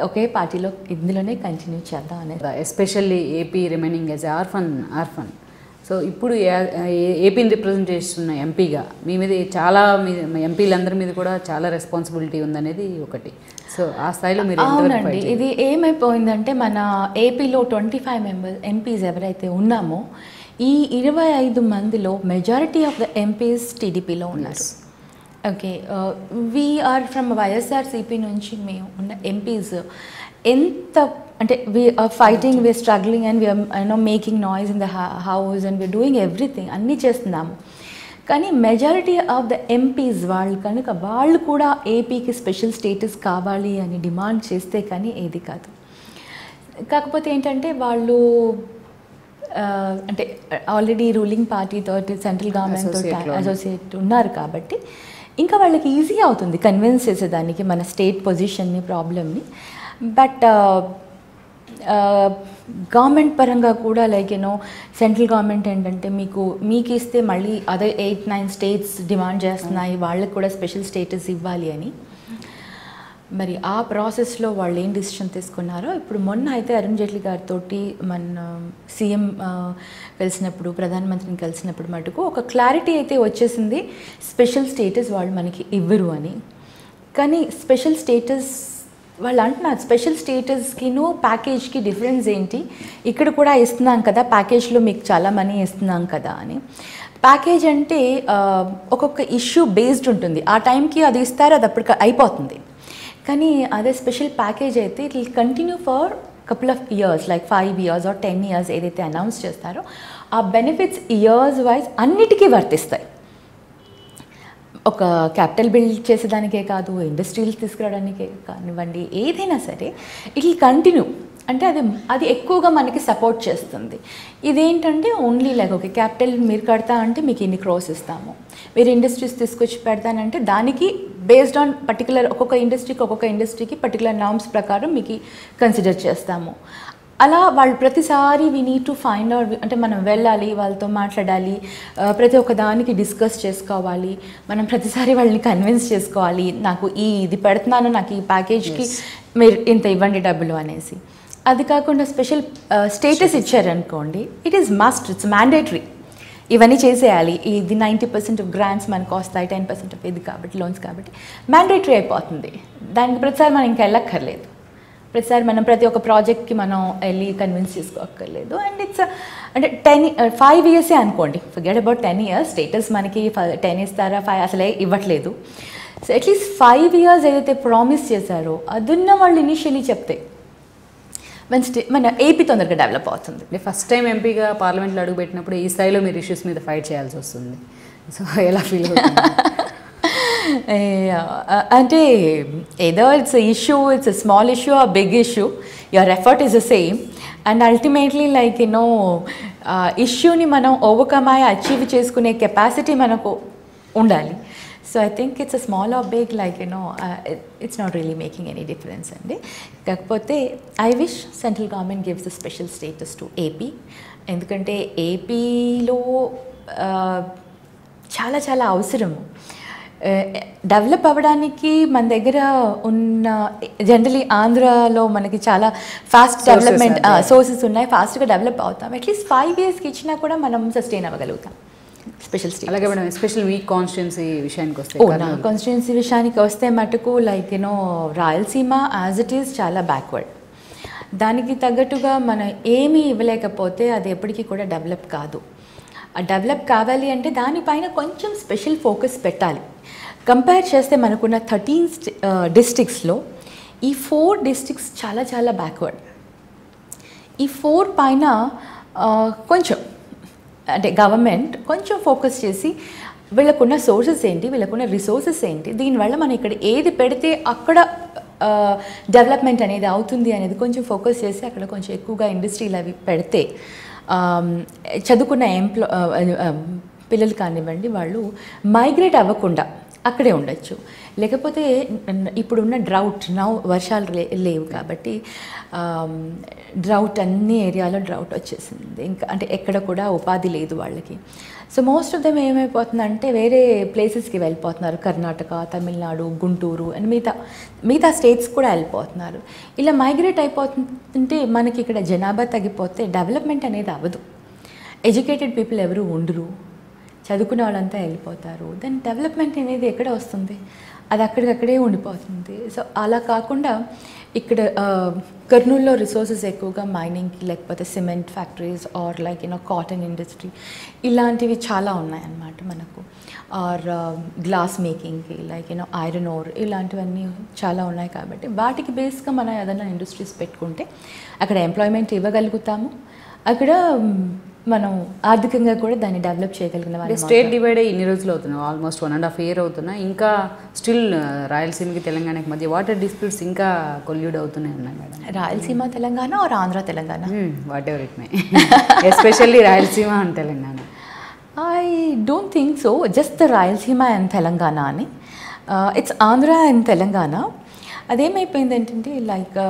ఒకే పార్టీలో ఇందులోనే కంటిన్యూ చేద్దాం అనేది. Especially AP remaining as orphan. So ఇప్పుడు ఏపీని రిప్రజెంట్ చేస్తున్న ఎంపీగా మీ మీద చాలా ఎంపీలందరి మీద కూడా చాలా రెస్పాన్సిబిలిటీ ఉందనేది ఒకటి. సో ఆ స్థాయిలో మీరు అవునండి, ఇది ఏమైపోయిందంటే మన ఏపీలో 25 ఎంపీస్ ఎవరైతే ఉన్నామో ఈ 25 మందిలో మెజారిటీ ఆఫ్ ద ఎంపీస్ టీడీపీలో ఉన్నారు. ఓకే, వీఆర్ ఫ్రమ్ వైఎస్ఆర్సీపీ నుంచి మేము ఉన్న ఎంపీస్ ఎంత అంటే we are fighting, we are struggling and we are making noise in the house and we are doing everything, అన్నీ చేస్తున్నాము. కానీ మెజారిటీ ఆఫ్ ద ఎంపీస్ వాళ్ళు కనుక వాళ్ళు కూడా ఏపీకి స్పెషల్ స్టేటస్ కావాలి అని డిమాండ్ చేస్తే కానీ ఏది కాదు. కాకపోతే ఏంటంటే వాళ్ళు అంటే ఆల్రెడీ రూలింగ్ పార్టీతో సెంట్రల్ గవర్నమెంట్తో అసోసియేట్ ఉన్నారు కాబట్టి ఇంకా వాళ్ళకి ఈజీ అవుతుంది కన్విన్స్ చేసేదానికి మన స్టేట్ పొజిషన్ని, ప్రాబ్లమ్ని. బట్ గవర్నమెంట్ పరంగా కూడా లైక్ సెంట్రల్ గవర్నమెంట్ ఏంటంటే మీకు ఇస్తే మళ్ళీ అదర్ 8-9 స్టేట్స్ డిమాండ్ చేస్తున్నాయి వాళ్ళకి కూడా స్పెషల్ స్టేటస్ ఇవ్వాలి అని. మరి ఆ ప్రాసెస్లో వాళ్ళు ఏం డిసిషన్ తీసుకున్నారో ఇప్పుడు మొన్న అయితే అరుణ్ జైట్లీ గారితో మన సీఎం కలిసినప్పుడు, ప్రధానమంత్రిని కలిసినప్పుడు మటుకు ఒక క్లారిటీ అయితే వచ్చేసింది, స్పెషల్ స్టేటస్ వాళ్ళు మనకి ఇవ్వరు అని. కానీ స్పెషల్ స్టేటస్ వాళ్ళు అంటున్నారు, స్పెషల్ స్టేటస్కిను ప్యాకేజ్కి డిఫరెన్స్ ఏంటి, ఇక్కడ కూడా ఇస్తున్నాం కదా ప్యాకేజ్లో మీకు చాలా మనీ ఇస్తున్నాం కదా అని. ప్యాకేజ్ అంటే ఒక్కొక్క ఇష్యూ బేస్డ్ ఉంటుంది, ఆ టైంకి అది ఇస్తారు, అది అప్పటికి అయిపోతుంది. కానీ అదే స్పెషల్ ప్యాకేజ్ అయితే it will continue for couple of years, like 5 years or 10 years ఏదైతే అనౌన్స్ చేస్తారో ఆ బెనిఫిట్స్ ఇయర్స్ వైజ్ అన్నిటికీ వర్తిస్తాయి. ఒక క్యాపిటల్ బిల్డ్ చేసేదానికే కాదు, ఇండస్ట్రీలు తీసుకురావడానికే కానివ్వండి, ఏదైనా సరే ఇట్ విల్ కంటిన్యూ. అంటే అది ఎక్కువగా మనకి సపోర్ట్ చేస్తుంది. ఇదేంటంటే ఓన్లీ లైక్ ఓకే క్యాపిటల్ మీరు కడతా అంటే మీకు ఇన్ని క్రోస్ ఇస్తాము, మీరు ఇండస్ట్రీస్ తీసుకొచ్చి పెడతానంటే దానికి బేస్డ్ ఆన్ పర్టికులర్ ఒక్కొక్క ఇండస్ట్రీకి పర్టికులర్ నార్మ్స్ ప్రకారం మీకు కన్సిడర్ చేస్తాము. అలా వాళ్ళు ప్రతిసారి we need to find out, అంటే మనం వెళ్ళాలి, వాళ్ళతో మాట్లాడాలి, ప్రతి ఒక్క దానికి డిస్కస్ చేసుకోవాలి, మనం ప్రతిసారి వాళ్ళని కన్విన్స్ చేసుకోవాలి, నాకు ఇది పెడుతున్నాను, నాకు ఈ ప్యాకేజ్కి మీరు ఇంత ఇవ్వండి డబ్బులు అనేసి. అది కాకుండా స్పెషల్ స్టేటస్ ఇచ్చారనుకోండి, it is must, it's mandatory, ఇవన్నీ చేసేయాలి. ఇది 90% ఆఫ్ గ్రాంట్స్ మనకు వస్తాయి, 10% ఆఫ్ ఇది కాబట్టి లోన్స్ కాబట్టి మ్యాండేటరీ అయిపోతుంది. దానికి ప్రతిసారి మనం ఇంకా వెళ్ళక్కర్లేదు, ప్రతిసారి మనం ప్రతి ఒక్క ప్రాజెక్ట్కి మనం వెళ్ళి కన్విన్స్ చేసుకోక్కర్లేదు. అండ్ ఇట్స్ అంటే 5 years అనుకోండి, ఫర్గెట్ అబౌట్ 10 years. స్టేటస్ మనకి 10 ఇస్తారా, 5 అసలే ఇవ్వట్లేదు. సో అట్లీస్ట్ 5 years ఏదైతే ప్రామిస్ చేశారో అదున్న వాళ్ళు ఇనిషియలీ చెప్తే మన ఏపీ తొందరగా డెవలప్ అవుతుంది. ఫస్ట్ టైం ఎంపీగా పార్లమెంట్లో అడుగుపెట్టినప్పుడు ఈ స్థాయిలో మీరు ఇష్యూస్ మీద ఫైట్ చేయాల్సి వస్తుంది. సో ఎలా ఫీల్ అవుతుంది? అంటే ఏదో it's issue, it's a small issue or big issue, your effort is the same. And ultimately like ఇష్యూని మనం ఓవర్కమ్ అయ్యి అచీవ్ చేసుకునే కెపాసిటీ మనకు ఉండాలి. So I think it's a small or big like it's not really making any difference అండి. కాకపోతే I wish central government gives the special status to AP. ఎందుకంటే ఏపీలో చాలా చాలా అవసరము. డెవలప్ అవ్వడానికి మన దగ్గర ఉన్న జనరలీ ఆంధ్రాలో మనకి చాలా ఫాస్ట్ డెవలప్మెంట్ సోర్సెస్ ఉన్నాయి, ఫాస్ట్గా డెవలప్ అవుతాం. అట్లీస్ట్ 5 yearsకి ఇచ్చినా కూడా మనం సస్టైన్ అవ్వగలుగుతాం. స్పెషల్ స్టేట్ అలాగే మేడం, ఎస్పెషల్ మీ కాన్స్టిట్యున్సీ విషయానికి వస్తే, నా కాన్స్టిట్యున్సీ విషయానికి వస్తే మటుకు like Rayalaseema as it is చాలా బ్యాక్వర్డ్. దానికి తగ్గట్టుగా మనం ఏమీ ఇవ్వలేకపోతే అది ఎప్పటికీ కూడా డెవలప్ కాదు. డెవలప్ కావాలి అంటే దానిపైన కొంచెం స్పెషల్ ఫోకస్ పెట్టాలి. కంపేర్ చేస్తే మనకున్న 13 districtsలో ఈ 4 districts చాలా చాలా బ్యాక్వర్డ్. ఈ 4 పైన కొంచెం అంటే గవర్నమెంట్ కొంచెం ఫోకస్ చేసి వీళ్ళకున్న సోర్సెస్ ఏంటి, వీళ్ళకున్న రిసోర్సెస్ ఏంటి, దీనివల్ల మనం ఇక్కడ ఏది పెడితే అక్కడ డెవలప్మెంట్ అనేది అవుతుంది అనేది కొంచెం ఫోకస్ చేసి అక్కడ కొంచెం ఎక్కువగా ఇండస్ట్రీలు అవి పెడితే చదువుకున్న పిల్లలు కానివ్వండి వాళ్ళు మైగ్రేట్ అవ్వకుండా అక్కడే ఉండొచ్చు. లేకపోతే ఇప్పుడున్న డ్రౌట్ వర్షాలు లేవు కాబట్టి డ్రౌట్ అన్ని ఏరియాలో డ్రౌట్ వచ్చేసింది. ఇంకా అంటే ఎక్కడ కూడా ఉపాధి లేదు వాళ్ళకి. సో మోస్ట్ ఆఫ్ దెమ్ ఏమైపోతుందంటే వేరే ప్లేసెస్కి వెళ్ళిపోతున్నారు. కర్ణాటక, తమిళనాడు, గుంటూరు అండ్ మిగతా స్టేట్స్ కూడా వెళ్ళిపోతున్నారు. ఇలా మైగ్రేట్ అయిపోతుంటే మనకి ఇక్కడ జనాభా తగ్గిపోతే డెవలప్మెంట్ అనేది అవ్వదు. ఎడ్యుకేటెడ్ పీపుల్ ఎవరు ఉండరు, చదువుకునే వాళ్ళంతా వెళ్ళిపోతారు. దెన్ డెవలప్మెంట్ అనేది ఎక్కడ వస్తుంది, అది అక్కడికక్కడే ఉండిపోతుంది. సో అలా కాకుండా ఇక్కడ కర్నూలులో రిసోర్సెస్ ఎక్కువగా మైనింగ్కి, లేకపోతే cement factories or like cotton industry ఇలాంటివి చాలా ఉన్నాయన్నమాట మనకు. ఆర్ గ్లాస్ మేకింగ్కి లైక్ ఐరన్ ఓర్ ఇలాంటివన్నీ చాలా ఉన్నాయి. కాబట్టి వాటికి బేస్గా మనం ఏదైనా ఇండస్ట్రీస్ పెట్టుకుంటే అక్కడ ఎంప్లాయ్మెంట్ ఇవ్వగలుగుతాము, అక్కడ మనం ఆర్థికంగా కూడా దాన్ని డెవలప్ చేయగలిగిన వాళ్ళు. స్టేట్ డివైడ్ అయ్యి ఇన్ని రోజులు అవుతున్నాయి, ఆల్మోస్ట్ 1.5 years అవుతున్నా. ఇంకా స్టిల్ రాయలసీమకి తెలంగాణకి మధ్య వాటర్ డిస్ప్యూట్స్ ఇంకా కొల్యూడ్ అవుతున్నాయి ఉన్నాయి madam. Rayalaseema Telangana or Andhra Telangana, whatever it may, especially Rayalaseema and Telangana. I don't think so just the Rayalaseema and Telangana అని, ఇట్స్ ఆంధ్ర అండ్ తెలంగాణ. అదేమైపోయింది ఏంటంటే లైక్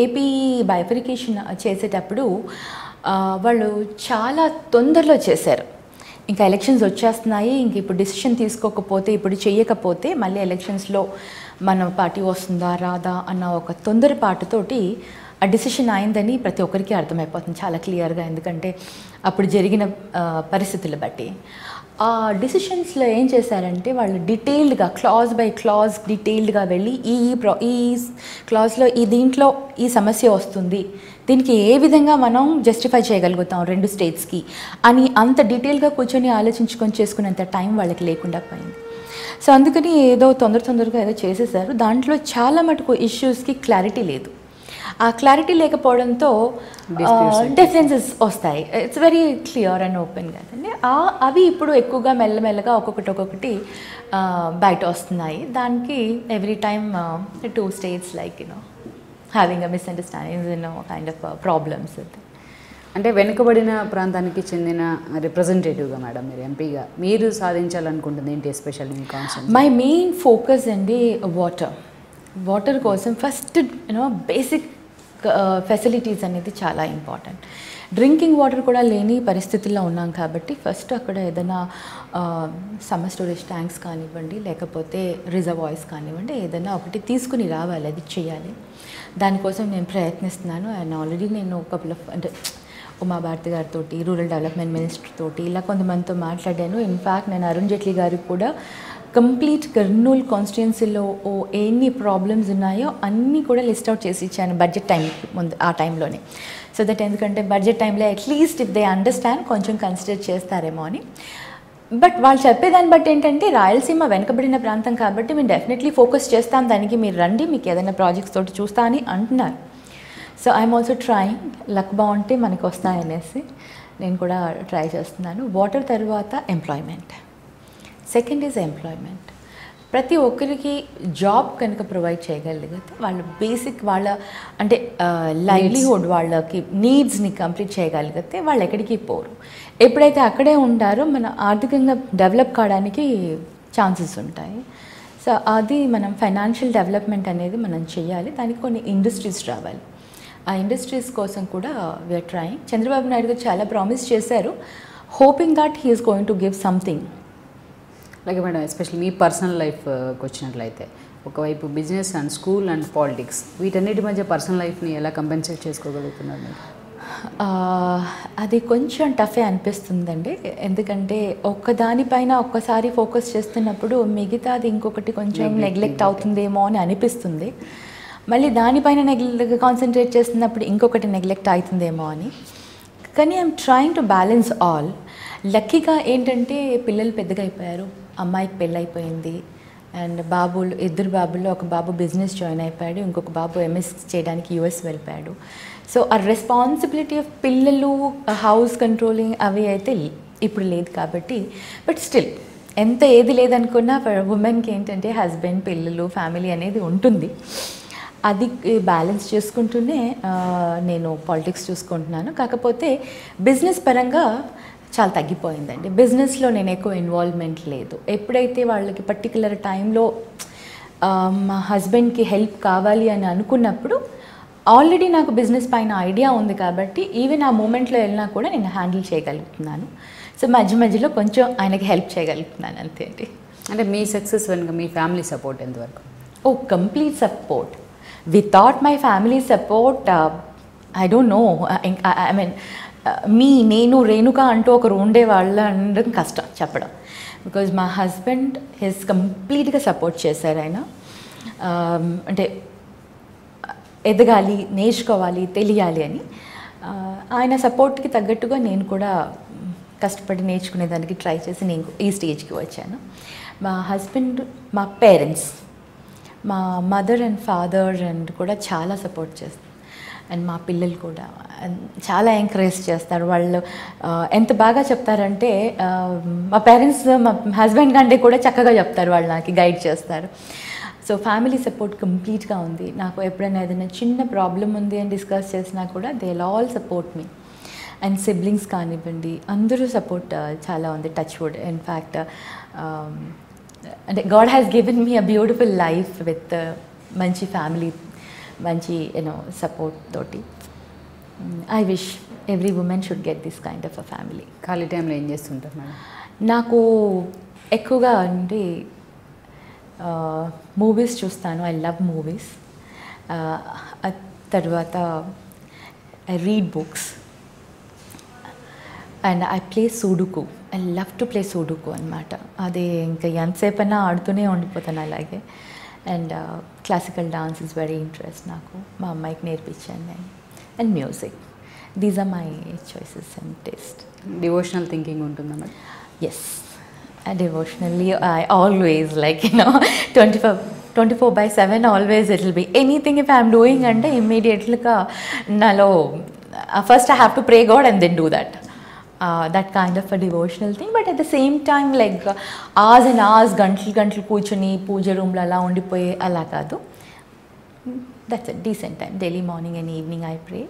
ఏపీ బైఫరికేషన్ చేసేటప్పుడు వాళ్ళు చాలా తొందరలో చేశారు. ఇంకా ఎలక్షన్స్ వచ్చేస్తున్నాయి, ఇంక ఇప్పుడు డిసిషన్ తీసుకోకపోతే, ఇప్పుడు చేయకపోతే మళ్ళీ ఎలక్షన్స్లో మన పార్టీ వస్తుందా రాదా అన్న ఒక తొందరపాటుతోటి ఆ డిసిషన్ అయిందని ప్రతి ఒక్కరికి అర్థమైపోతుంది చాలా క్లియర్గా. ఎందుకంటే అప్పుడు జరిగిన పరిస్థితులు బట్టి ఆ డిసిషన్స్లో ఏం చేశారంటే వాళ్ళు డీటెయిల్డ్గా క్లాజ్ బై క్లాజ్ డీటెయిల్డ్గా వెళ్ళి ఈ క్లాజ్లో దీంట్లో ఈ సమస్య వస్తుంది, దీనికి ఏ విధంగా మనం జస్టిఫై చేయగలుగుతాం 2 స్టేట్స్కి అని అంత డీటెయిల్గా కూర్చొని ఆలోచించుకొని చేసుకునేంత టైం వాళ్ళకి లేకుండా పోయింది. సో అందుకని ఏదో తొందరగా ఏదో చేసేసారు. దాంట్లో చాలా మటుకు ఇష్యూస్కి క్లారిటీ లేదు. ఆ క్లారిటీ లేకపోవడంతో డిఫరెన్సెస్ వస్తాయి. It's very clear and open కదండి. అవి ఇప్పుడు ఎక్కువగా మెల్లమెల్లగా ఒక్కొక్కటి బయట వస్తున్నాయి. దానికి every time 2 states like having a misunderstandings kind of problems. అంటే వెనుకబడిన ప్రాంతానికి చెందిన రిప్రజెంటేటివ్గా మేడం మీరు ఎంపీగా మీరు సాధించాలనుకుంటుంది ఏంటి especially me concept? My main focus అండి వాటర్ కోసం ఫస్ట్ బేసిక్ ఫెసిలిటీస్ అనేది చాలా ఇంపార్టెంట్. డ్రింకింగ్ వాటర్ కూడా లేని పరిస్థితుల్లో ఉన్నాం కాబట్టి ఫస్ట్ అక్కడ ఏదైనా సమ్మర్ స్టోరేజ్ ట్యాంక్స్ కానివ్వండి, లేకపోతే రిజర్వాయర్స్ కానివ్వండి, ఏదైనా ఒకటి తీసుకుని రావాలి, అది చేయాలి. దానికోసం నేను ప్రయత్నిస్తున్నాను. అండ్ ఆల్రెడీ నేను అంటే ఉమాభారతి గారితో, రూరల్ డెవలప్మెంట్ మినిస్టర్ తోటి ఇలా కొంతమందితో మాట్లాడాను. ఇన్ఫ్యాక్ట్ నేను అరుణ్ జైట్లీ గారికి కూడా కంప్లీట్ కర్నూలు కాన్స్టిట్యున్సీలో ఎన్ని ప్రాబ్లమ్స్ ఉన్నాయో అన్నీ కూడా లిస్ట్ అవుట్ చేసి ఇచ్చాను బడ్జెట్ టైం ముందు, ఆ టైంలోనే. సో దట్ ఎందుకంటే బడ్జెట్ టైంలో అట్లీస్ట్ ఇఫ్ దే అండర్స్టాండ్ కొంచెం కన్సిడర్ చేస్తారేమో అని. బట్ వాళ్ళు చెప్పేదాన్ని బట్టి ఏంటంటే రాయలసీమ వెనకబడిన ప్రాంతం కాబట్టి మేము డెఫినెట్లీ ఫోకస్ చేస్తాం దానికి, మీరు రండి, మీకు ఏదైనా ప్రాజెక్ట్స్ తోటి చూస్తా అని అంటున్నారు. So I'm also trying, luck బాగుంటే మనకు వస్తాయనేసి నేను కూడా ట్రై చేస్తున్నాను. వాటర్ తర్వాత ఎంప్లాయ్మెంట్, సెకండ్ ఈజ్ ఎంప్లాయ్మెంట్. ప్రతి ఒక్కరికి జాబ్ కనుక ప్రొవైడ్ చేయగలిగితే వాళ్ళు బేసిక్ వాళ్ళ అంటే లైవ్లీహుడ్ వాళ్ళకి నీడ్స్ని కంప్లీట్ చేయగలిగితే వాళ్ళు ఎక్కడికి పోరు. ఎప్పుడైతే అక్కడే ఉంటారో మన ఆర్థికంగా డెవలప్ కావడానికి ఛాన్సెస్ ఉంటాయి. సో అది మనం ఫైనాన్షియల్ డెవలప్మెంట్ అనేది మనం చేయాలి. దానికి కొన్ని ఇండస్ట్రీస్ రావాలి. ఆ ఇండస్ట్రీస్ కోసం కూడా వీఆర్ ట్రయింగ్. చంద్రబాబు నాయుడు గారు చాలా ప్రామిస్ చేశారు, hoping that he is going to give something. అలాగే మేడం, ఎస్పెషల్లీ మీ పర్సనల్ లైఫ్కి వచ్చినట్లయితే ఒకవైపు business and school and politics, వీటన్నిటి మధ్య పర్సనల్ లైఫ్ని ఎలా కంపెన్సేట్ చేసుకోగలుగుతున్నారు మీరు? అది కొంచెం టఫే అనిపిస్తుందండి. ఎందుకంటే ఒక్కదానిపైన ఒక్కసారి ఫోకస్ చేస్తున్నప్పుడు మిగతాది ఇంకొకటి కొంచెం నెగ్లెక్ట్ అవుతుందేమో అని అనిపిస్తుంది. మళ్ళీ దానిపైన కాన్సన్ట్రేట్ చేస్తున్నప్పుడు ఇంకొకటి నెగ్లెక్ట్ అవుతుందేమో అని. కానీ I'm trying to balance all. లక్కీగా ఏంటంటే పిల్లలు పెద్దగా అయిపోయారు, అమ్మాయికి పెళ్ళైపోయింది, అండ్ ఇద్దరు బాబుల్లో ఒక బాబు బిజినెస్ జాయిన్ అయిపోయాడు, ఇంకొక బాబు ఎంఎస్ చేయడానికి యూఎస్ వెళ్ళిపోయాడు. సో ఆ రెస్పాన్సిబిలిటీ ఆఫ్ పిల్లలు హౌస్ కంట్రోలింగ్ అవి అయితే ఇప్పుడు లేదు కాబట్టి, బట్ స్టిల్ ఎంత ఏది లేదనుకున్నా ఉమెన్కి ఏంటంటే హస్బెండ్, పిల్లలు, ఫ్యామిలీ అనేది ఉంటుంది. అది బ్యాలెన్స్ చేసుకుంటూనే నేను పాలిటిక్స్ చూసుకుంటున్నాను. కాకపోతే బిజినెస్ పరంగా చాలా తగ్గిపోయిందండి. బిజినెస్లో నేను ఎక్కువ ఇన్వాల్వ్మెంట్ లేదు. ఎప్పుడైతే వాళ్ళకి పర్టికులర్ టైంలో మా హస్బెండ్కి హెల్ప్ కావాలి అని అనుకున్నప్పుడు ఆల్రెడీ నాకు బిజినెస్ పైన ఐడియా ఉంది కాబట్టి ఈవెన్ ఆ మూమెంట్లో వెళ్ళినా కూడా నేను హ్యాండిల్ చేయగలుగుతున్నాను. సో మధ్యలో కొంచెం ఆయనకి హెల్ప్ చేయగలుగుతున్నాను అంతే అండి. అంటే మీ సక్సెస్ వెనుక మీ ఫ్యామిలీ సపోర్ట్ ఎంతవరకు? Complete support. Without my family support I don't know. I mean నేను రేణుక అంటూ ఒకరు ఉండేవాళ్ళ అనడం కష్టం చెప్పడం. బికాజ్ మా హస్బెండ్ హిస్ కంప్లీట్గా సపోర్ట్ చేశారు. ఆయన అంటే ఎదగాలి, నేర్చుకోవాలి, తెలియాలి అని ఆయన సపోర్ట్కి తగ్గట్టుగా నేను కూడా కష్టపడి నేర్చుకునేదానికి ట్రై చేసి నేను ఈ స్టేజ్కి వచ్చాను. మా హస్బెండ్, మా పేరెంట్స్, మా మదర్ అండ్ ఫాదర్ అండ్ కూడా చాలా సపోర్ట్ చేస్తారు. అండ్ మా పిల్లలు కూడా చాలా ఎంకరేజ్ చేస్తారు. వాళ్ళు ఎంత బాగా చెప్తారంటే మా పేరెంట్స్ మా హస్బెండ్ కంటే కూడా చక్కగా చెప్తారు. వాళ్ళు నాకు గైడ్ చేస్తారు. సో ఫ్యామిలీ సపోర్ట్ కంప్లీట్గా ఉంది. నాకు ఎప్పుడైనా ఏదైనా చిన్న ప్రాబ్లం ఉంది అని డిస్కస్ చేసినా కూడా they all support me. And siblings కానివ్వండి, అందరూ సపోర్ట్ చాలా ఉంది. Touch wood. ఇన్ఫ్యాక్ట్ అంటే God has given me a beautiful life with మంచి ఫ్యామిలీ, మంచి సపోర్ట్ తోటి. I wish every women should get this kind of a family. ఖాళీ టైంలో ఏం చేస్తుంటారు మేడం? నాకు ఎక్కువగా అంటే మూవీస్ చూస్తాను. I love movies. తర్వాత I read books and I play sudoku. I love to play sudoku అనమాట. అది ఇంకా ఎంతసేపైనా ఆడుతూనే ఉండిపోతాను అలాగే. And classical dance is very interest నాకు. మా అమ్మాయికి నేర్పించాను నేను. And music. These are my choices and taste. Devotional thinking ఉంటుందా madam? Yes, devotionally I always 24/7 always it will be anything if I am doing and immediately nalo first I have to pray God and then do that kind of a devotional thing. But at the same time hours and hours gantal కూర్చొని పూజ రూమ్లో అలా ఉండిపోయి అలా కాదు. that's a decent time. daily morning and evening I pray.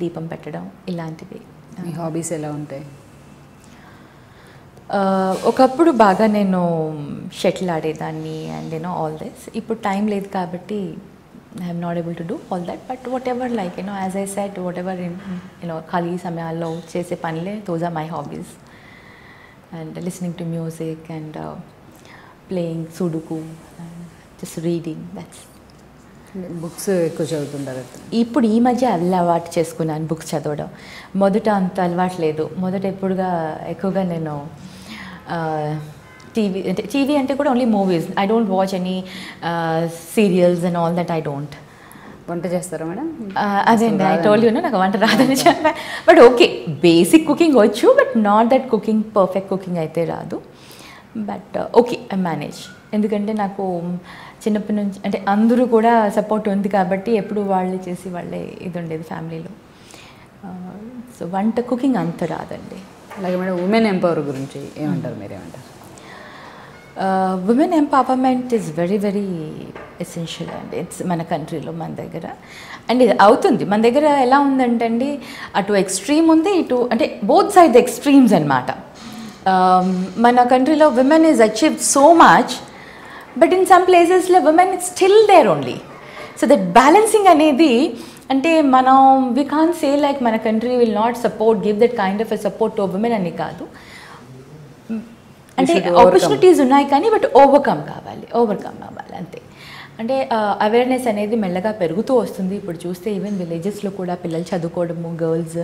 దీపం పెట్టడం ఇలాంటివి. మీ hobbies ఎలా ఉంటాయి? ఒకప్పుడు బాగా నేను షటిల్ ఆడేదాన్ని అండ్ ఆల్ దిస్. ఇప్పుడు టైం లేదు కాబట్టి I'm not able to do all that. But whatever as I said, whatever ఖాళీ సమయాల్లో చేసే పనులే, those are my hobbies. And listening to music and playing sudoku, just reading. That's. Books ఎక్కువ చదువుతుంటారు? ఇప్పుడు ఈ మధ్య అలవాటు చేసుకున్నాను బుక్స్ చదవడం. మొదట అంత అలవాటు లేదు. మొదట ఎక్కువగా నేను టీవీ అంటే కూడా only movies. I don't watch any serials and all that. I don't. వంట చేస్తారా మేడం? అదేండి, ఐ టోల్డ్ యూ నాకు వంట రాదని చెప్పా. బట్ ఓకే, బేసిక్ కుకింగ్ వచ్చు. But not that cooking, perfect cooking అయితే రాదు. But okay, I manage. ఎందుకంటే నాకు చిన్నప్పటి నుంచి అంటే అందరూ కూడా సపోర్ట్ ఉంది కాబట్టి ఎప్పుడు వాళ్ళే చేసి వాళ్ళే ఇది ఉండేది ఫ్యామిలీలో. సో వంట, కుకింగ్ అంత రాదండి. అలాగే మేడం, ఉమెన్ ఎంపవర్ గురించి ఏమంటారు, మీరేమంటారు? Women empowerment is very very essential అండి. ఇట్స్ మన కంట్రీలో, మన దగ్గర. అండ్ ఇది అవుతుంది మన దగ్గర. ఎలా ఉందంటే అండి, అటు ఎక్స్ట్రీమ్ ఉంది, ఇటు అంటే బోత్ సైడ్ ద ఎక్స్ట్రీమ్స్ అనమాట. మన కంట్రీలో women is achieved so much, but in some ప్లేసెస్లో women is still there only. So that balancing అనేది అంటే మనం వీ కాన్ సే మన country will not support, give that kind of a support to women అని కాదు. అంటే opportunities ఉన్నాయి కానీ బట్ ఓవర్కమ్ అవ్వాలి అంతే. అంటే అవేర్నెస్ అనేది మెల్లగా పెరుగుతూ వస్తుంది. ఇప్పుడు చూస్తే ఈవెన్ విలేజెస్లో కూడా పిల్లలు చదువుకోవడము, గర్ల్స్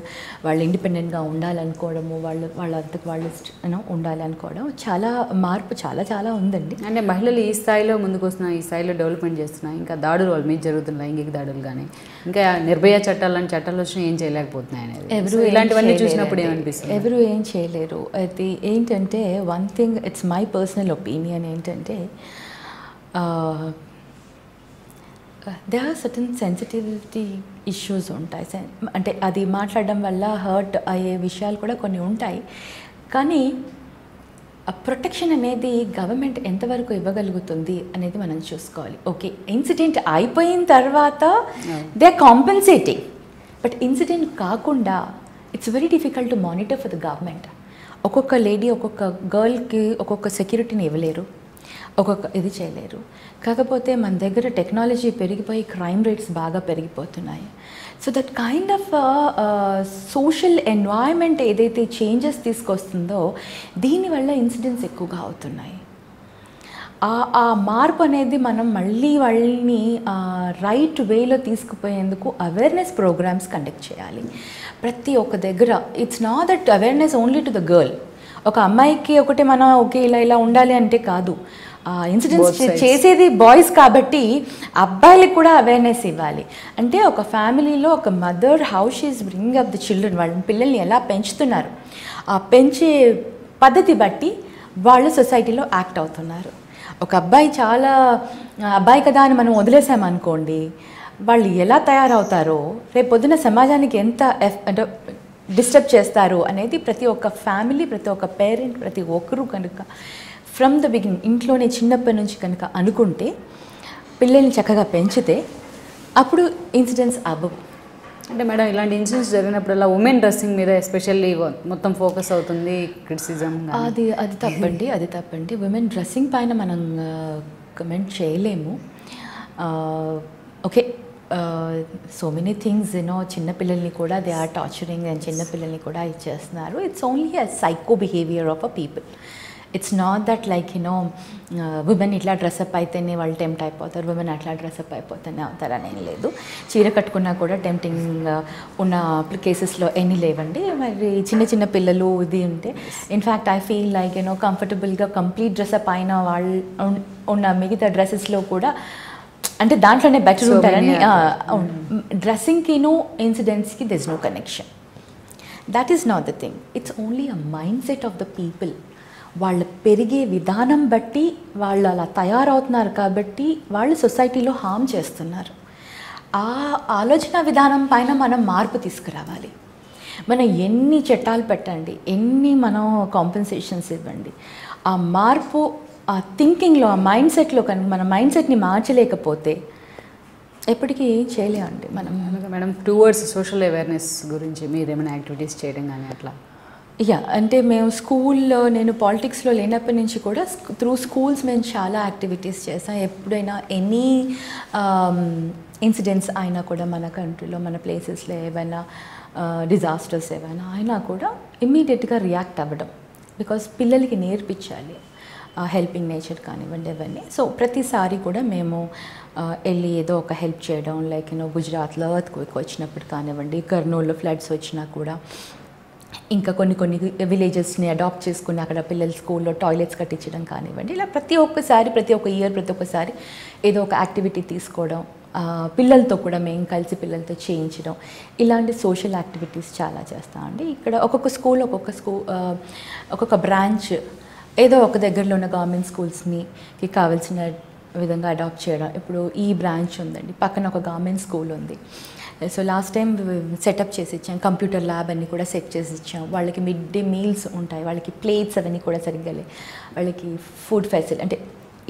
వాళ్ళు ఇండిపెండెంట్గా ఉండాలనుకోవడము, వాళ్ళంతకు వాళ్ళు ఉండాలి అనుకోవడం, చాలా మార్పు చాలా ఉందండి. అంటే మహిళలు ఈ స్థాయిలో ముందుకు వస్తున్నాయి, ఈ స్థాయిలో డెవలప్మెంట్ చేస్తున్నాయి. ఇంకా దాడులు వాళ్ళ మీద జరుగుతున్నాయి, లైంగిక దాడులు కానీ, ఇంకా నిర్భయ చట్టాలని చట్టాలు వచ్చినా ఏం చేయలేకపోతున్నాయి అనేది. ఇలాంటివన్నీ చూసినప్పుడు ఏమనిపిస్తుంది? ఎవరు ఏం చేయలేరు. అది ఏంటంటే one thing, it's my personal opinion ఏంటంటే, there are certain sensitivity issues ఉంటాయి. అంటే అది మాట్లాడడం వల్ల హర్ట్ అయ్యే విషయాలు కూడా కొన్ని ఉంటాయి. కానీ ప్రొటెక్షన్ అనేది గవర్నమెంట్ ఎంతవరకు ఇవ్వగలుగుతుంది అనేది మనం చూసుకోవాలి. ఓకే, ఇన్సిడెంట్ అయిపోయిన తర్వాత they are compensating, but incident కాకుండా it's very difficult to monitor for the government. ఒక్కొక్క లేడీ ఒక్కొక్క గర్ల్కి ఒక్కొక్క సెక్యూరిటీని ఇవ్వలేరు, ఒక్కొక్క ఇది చేయలేరు. కాకపోతే మన దగ్గర టెక్నాలజీ పెరిగిపోయి క్రైమ్ రేట్స్ బాగా పెరిగిపోతున్నాయి. So that kind of social environment ఏదైతే చేంజెస్ తీసుకొస్తుందో దీనివల్ల ఇన్సిడెంట్స్ ఎక్కువగా అవుతున్నాయి. ఆ మార్పు అనేది మనం మళ్ళీ వాళ్ళని రైట్ వేలో తీసుకుపోయేందుకు అవేర్నెస్ ప్రోగ్రామ్స్ కండక్ట్ చేయాలి ప్రతి ఒక్క దగ్గర. It's not that awareness only to the girl. ఒక అమ్మాయికి ఒకటే మనం ఓకే ఇలా ఉండాలి అంటే కాదు. ఇన్సిడెంట్స్ చేసేది బాయ్స్ కాబట్టి అబ్బాయిలకు కూడా అవేర్నెస్ ఇవ్వాలి. అంటే ఒక ఫ్యామిలీలో ఒక mother how she is bringing up the children, వాళ్ళ పిల్లల్ని ఎలా పెంచుతున్నారు, ఆ పెంచే పద్ధతి బట్టి వాళ్ళు సొసైటీలో యాక్ట్ అవుతున్నారు. ఒక అబ్బాయి చాలా అబ్బాయి కదా అని మనం వదిలేసామనుకోండి, వాళ్ళు ఎలా తయారవుతారో రేపు పొద్దున సమాజానికి ఎంత అంటే డిస్టర్బ్ చేస్తారు అనేది ప్రతి ఒక్క ఫ్యామిలీ, ప్రతి ఒక్క పేరెంట్, ప్రతి ఒక్కరూ కనుక ఫ్రమ్ ద బిగినింగ్ ఇంట్లోనే చిన్నప్పటి నుంచి కనుక అనుకుంటే, పిల్లల్ని చక్కగా పెంచితే అప్పుడు ఇన్సిడెంట్స్ అవ్వవు. అంటే మేడం ఇలాంటి ఇన్సిడెంట్స్ జరిగినప్పుడల్లా ఉమెన్ డ్రెస్సింగ్ మీద ఎస్పెషల్లీ మొత్తం ఫోకస్ అవుతుంది, క్రిటిసిజం. అది తప్పండి. ఉమెన్ డ్రెస్సింగ్ పైన మనం కమెంట్ చేయలేము. ఓకే, సో మెనీ థింగ్స్ చిన్నపిల్లల్ని కూడా దే ఆర్ టార్చరింగ్ అండ్ చిన్నపిల్లల్ని కూడా ఇచ్చేస్తున్నారు. It's only a psycho behaviour of a people. It's not that like women ఇట్లా డ్రెస్అప్ అయితేనే వాళ్ళు టెంప్ట్ అయిపోతారు, ఉమెన్ అట్లా డ్రెస్అప్ అయిపోతేనే అవుతారు అనేం లేదు. చీర కట్టుకున్నా కూడా టెంప్టింగ్ ఉన్న కేసెస్లో ఎన్ని లేవండి. మరి చిన్న పిల్లలు ఇది ఉంటే ఇన్ఫ్యాక్ట్ ఐ ఫీల్ లైక్ కంఫర్టబుల్గా కంప్లీట్ డ్రెస్అప్ అయిన వాళ్ళు ఉన్న మిగతా డ్రెస్సెస్లో కూడా అంటే దాంట్లోనే బెటర్ ఉంటారని. డ్రెస్సింగ్కిను ఇన్సిడెంట్స్కి there is no connection. That is not the thing. It's only a mindset of the people. వాళ్ళు పెరిగే విధానం బట్టి వాళ్ళు అలా తయారవుతున్నారు కాబట్టి వాళ్ళు సొసైటీలో హామ్ చేస్తున్నారు. ఆ ఆలోచన విధానం పైన మనం మార్పు తీసుకురావాలి. మనం ఎన్ని చట్టాలు పెట్టండి, ఎన్ని మనం కాంపెన్సేషన్స్ ఇవ్వండి, ఆ మార్పు ఆ థింకింగ్లో, ఆ మైండ్ సెట్లో కనుక మన మైండ్ సెట్ని మార్చలేకపోతే ఎప్పటికీ చేయలేమండి మనం. మేడం టువర్డ్స్ సోషల్ అవేర్నెస్ గురించి మీరు ఏమైనా యాక్టివిటీస్ చేయడం కానీ అట్లా? అంటే మేము స్కూల్లో, నేను పాలిటిక్స్లో లేనప్పటి నుంచి కూడా త్రూ స్కూల్స్ మేము చాలా యాక్టివిటీస్ చేసాం. ఎప్పుడైనా ఎనీ ఇన్సిడెంట్స్ అయినా కూడా మన కంట్రీలో, మన ప్లేసెస్లో ఏమైనా డిజాస్టర్స్ ఏమైనా అయినా కూడా ఇమ్మీడియట్గా రియాక్ట్ అవ్వడం. బికాస్ పిల్లలకి నేర్పించాలి హెల్పింగ్ నేచర్ కానివ్వండి అవన్నీ. సో ప్రతిసారి కూడా మేము వెళ్ళి ఏదో ఒక హెల్ప్ చేయడం, లైక్ గుజరాత్లో ఎర్త్క్వేక్ వచ్చినప్పుడు కానివ్వండి, కర్నూలులో ఫ్లడ్స్ వచ్చినా కూడా ఇంకా కొన్ని విలేజెస్ని అడాప్ట్ చేసుకుని అక్కడ పిల్లల స్కూల్లో టాయిలెట్స్ కట్టించడం కానివ్వండి, ఇలా ప్రతి ఒక్క ఇయర్ ప్రతి ఒక్కసారి ఏదో ఒక యాక్టివిటీ తీసుకోవడం, పిల్లలతో కూడా మేము కలిసి పిల్లలతో చేయించడం, ఇలాంటి సోషల్ యాక్టివిటీస్ చాలా చేస్తామండి. ఇక్కడ ఒక్కొక్క బ్రాంచ్ ఏదో ఒక దగ్గరలో ఉన్న గవర్నమెంట్ స్కూల్స్ని కావాల్సిన విధంగా అడాప్ట్ చేయడం. ఇప్పుడు ఈ బ్రాంచ్ ఉందండి, పక్కన ఒక గవర్నమెంట్ స్కూల్ ఉంది. సో లాస్ట్ టైం సెటప్ చేసి ఇచ్చాం, కంప్యూటర్ ల్యాబ్ అన్నీ కూడా సెట్ చేసి ఇచ్చాం. వాళ్ళకి మిడ్ డే మీల్స్ ఉంటాయి, వాళ్ళకి ప్లేట్స్ అవన్నీ కూడా సరిగ్గా వాళ్ళకి ఫుడ్ ఫెసిలిటీ అంటే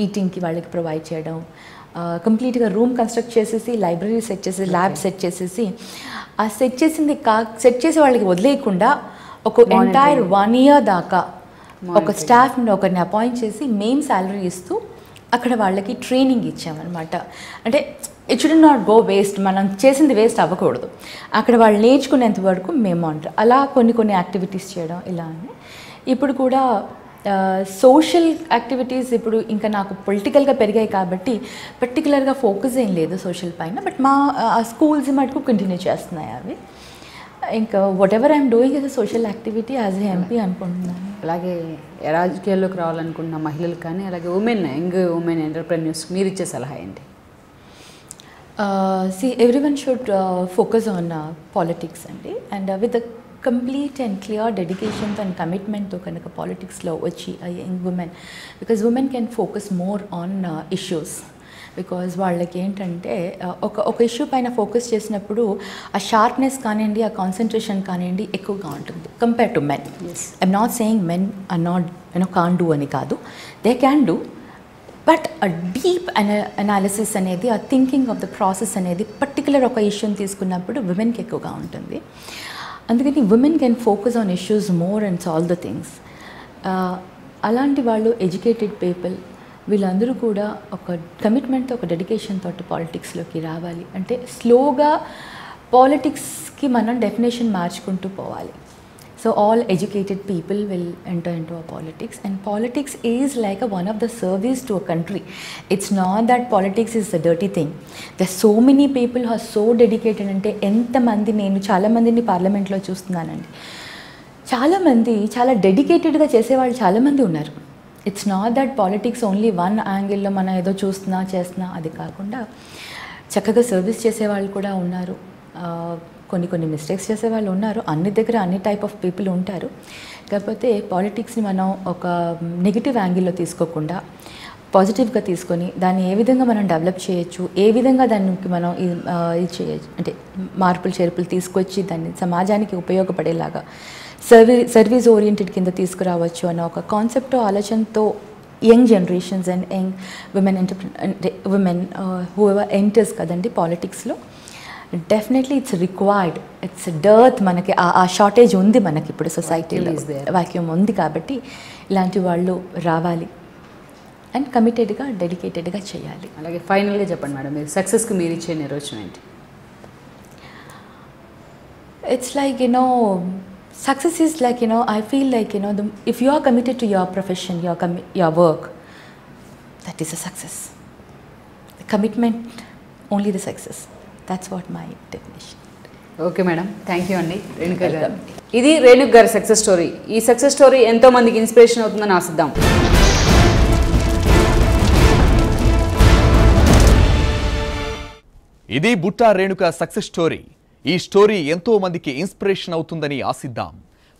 ఈటింగ్కి వాళ్ళకి ప్రొవైడ్ చేయడం, కంప్లీట్గా రూమ్ కన్స్ట్రక్ట్ చేసేసి, లైబ్రరీ సెట్ చేసి, ల్యాబ్ సెట్ చేసేసి, ఆ సెట్ చేసి వాళ్ళకి వదిలేయకుండా ఒక ఎంటైర్ 1 year దాకా ఒక స్టాఫ్ని ఒకరిని అపాయింట్ చేసి మెయిన్ శాలరీ ఇస్తూ అక్కడ వాళ్ళకి ట్రైనింగ్ ఇచ్చామన్నమాట. అంటే it should not go waste, మనం చేసింది వేస్ట్ అవ్వకూడదు, అక్కడ వాళ్ళు నేర్చుకునేంత వరకు మేము అంటారు. అలా కొన్ని యాక్టివిటీస్ చేయడం ఇలా అని. ఇప్పుడు కూడా సోషల్ యాక్టివిటీస్ ఇప్పుడు ఇంకా నాకు పొలిటికల్గా పెరిగాయి కాబట్టి పర్టికులర్గా ఫోకస్ ఏం లేదు సోషల్ పైన, బట్ మా స్కూల్స్ మటుకు కంటిన్యూ చేస్తున్నాయి అవి. ఇంకా what ever I'm doing is a social activity as a MP అనుకుంటున్నాను. అలాగే రాజకీయాల్లోకి రావాలనుకున్న మహిళలకు కానీ, అలాగే యంగ్ ఉమెన్ ఎంటర్ప్రెన్యూర్స్ మీరు ఇచ్చే సలహా ఏంటి? everyone should focus on politics and with a complete and clear dedication and commitment to kanaka politics lo vachi a young woman, because women can focus more on issues, because వాళ్ళకి ఏంటంటే ఒక issue పైన focus చేసినప్పుడు ఆ sharpness కానివ్వండి, ఆ concentration కానివ్వండి ఎక్కువగా ఉంటుంది compare to men. I'm not saying men are not can do అని కాదు, దే క్యాన్ డూ, బట్ ఆ డీప్ అనాలిసిస్ అనేది, ఆ థింకింగ్ ఆఫ్ ద ప్రాసెస్ అనేది పర్టికులర్ ఒక ఇష్యూని తీసుకున్నప్పుడు విమెన్కి ఎక్కువగా ఉంటుంది. అందుకని women can focus on issues more and solve the things. అలాంటి వాళ్ళు ఎడ్యుకేటెడ్ పీపుల్ వీళ్ళందరూ కూడా ఒక కమిట్మెంట్తో, ఒక డెడికేషన్ తోటి పాలిటిక్స్లోకి రావాలి. అంటే స్లోగా పాలిటిక్స్కి మనం డెఫినేషన్ మార్చుకుంటూ పోవాలి. So all educated people will enter into a politics, and politics is like one of the service to a country. It's not that politics is the dirty thing. The so many people are so dedicated. అంటే ఎంతమంది, నేను చాలామందిని పార్లమెంట్లో చూస్తున్నానండి, చాలామంది చాలా డెడికేటెడ్గా చేసేవాళ్ళు చాలామంది ఉన్నారు. It's not that politics only one యాంగిల్లో మనం ఏదో చేస్తున్నా అది కాకుండా చక్కగా సర్వీస్ చేసేవాళ్ళు కూడా ఉన్నారు, కొన్ని మిస్టేక్స్ చేసేవాళ్ళు ఉన్నారు. అన్ని దగ్గర అన్ని టైప్ ఆఫ్ పీపుల్ ఉంటారు. కాకపోతే పాలిటిక్స్ని మనం ఒక నెగిటివ్ యాంగిల్లో తీసుకోకుండా పాజిటివ్గా తీసుకొని దాన్ని ఏ విధంగా మనం డెవలప్ చేయొచ్చు, ఏ విధంగా దానికి మనం ఇది చేయొచ్చు, అంటే మార్పులు చేర్పులు తీసుకొచ్చి దాన్ని సమాజానికి ఉపయోగపడేలాగా సర్వీస్ ఓరియంటెడ్ కింద తీసుకురావచ్చు అన్న ఒక కాన్సెప్ట్, ఆలోచనతో young generations and young women who ever enters కదండి పాలిటిక్స్లో, definitely it's required. It's dearth, మనకి ఆ షార్టేజ్ ఉంది మనకి ఇప్పుడు సొసైటీలో, వాక్యూమ్ ఉంది. కాబట్టి ఇలాంటి వాళ్ళు రావాలి అండ్ కమిటెడ్గా, డెడికేటెడ్గా చేయాలి. అలాగే ఫైనల్గా చెప్పండి మేడం, మీరు సక్సెస్కి మీరు ఇచ్చే నిర్వచనం ఏంటి? It's like, success is like, I feel like, if you are committed to your profession, your work, that is a success. The commitment, only the success. That's what my definition. Okay madam, thank you అండి రేణుక గారు. ఇది రేణుక గారి success story. ఈ success story ఎంతో మందికి inspiration అవుతుందని ఆశిద్దాం. ఇది బుట్టా రేణుక సక్సెస్ స్టోరీ. ఈ స్టోరీ ఎంతో మందికి ఇన్స్పిరేషన్ అవుతుందని ఆశిద్దాం.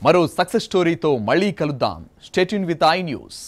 మరో సక్సెస్ స్టోరీతో మళ్ళీ కలుద్దాం. Stay tune with I news.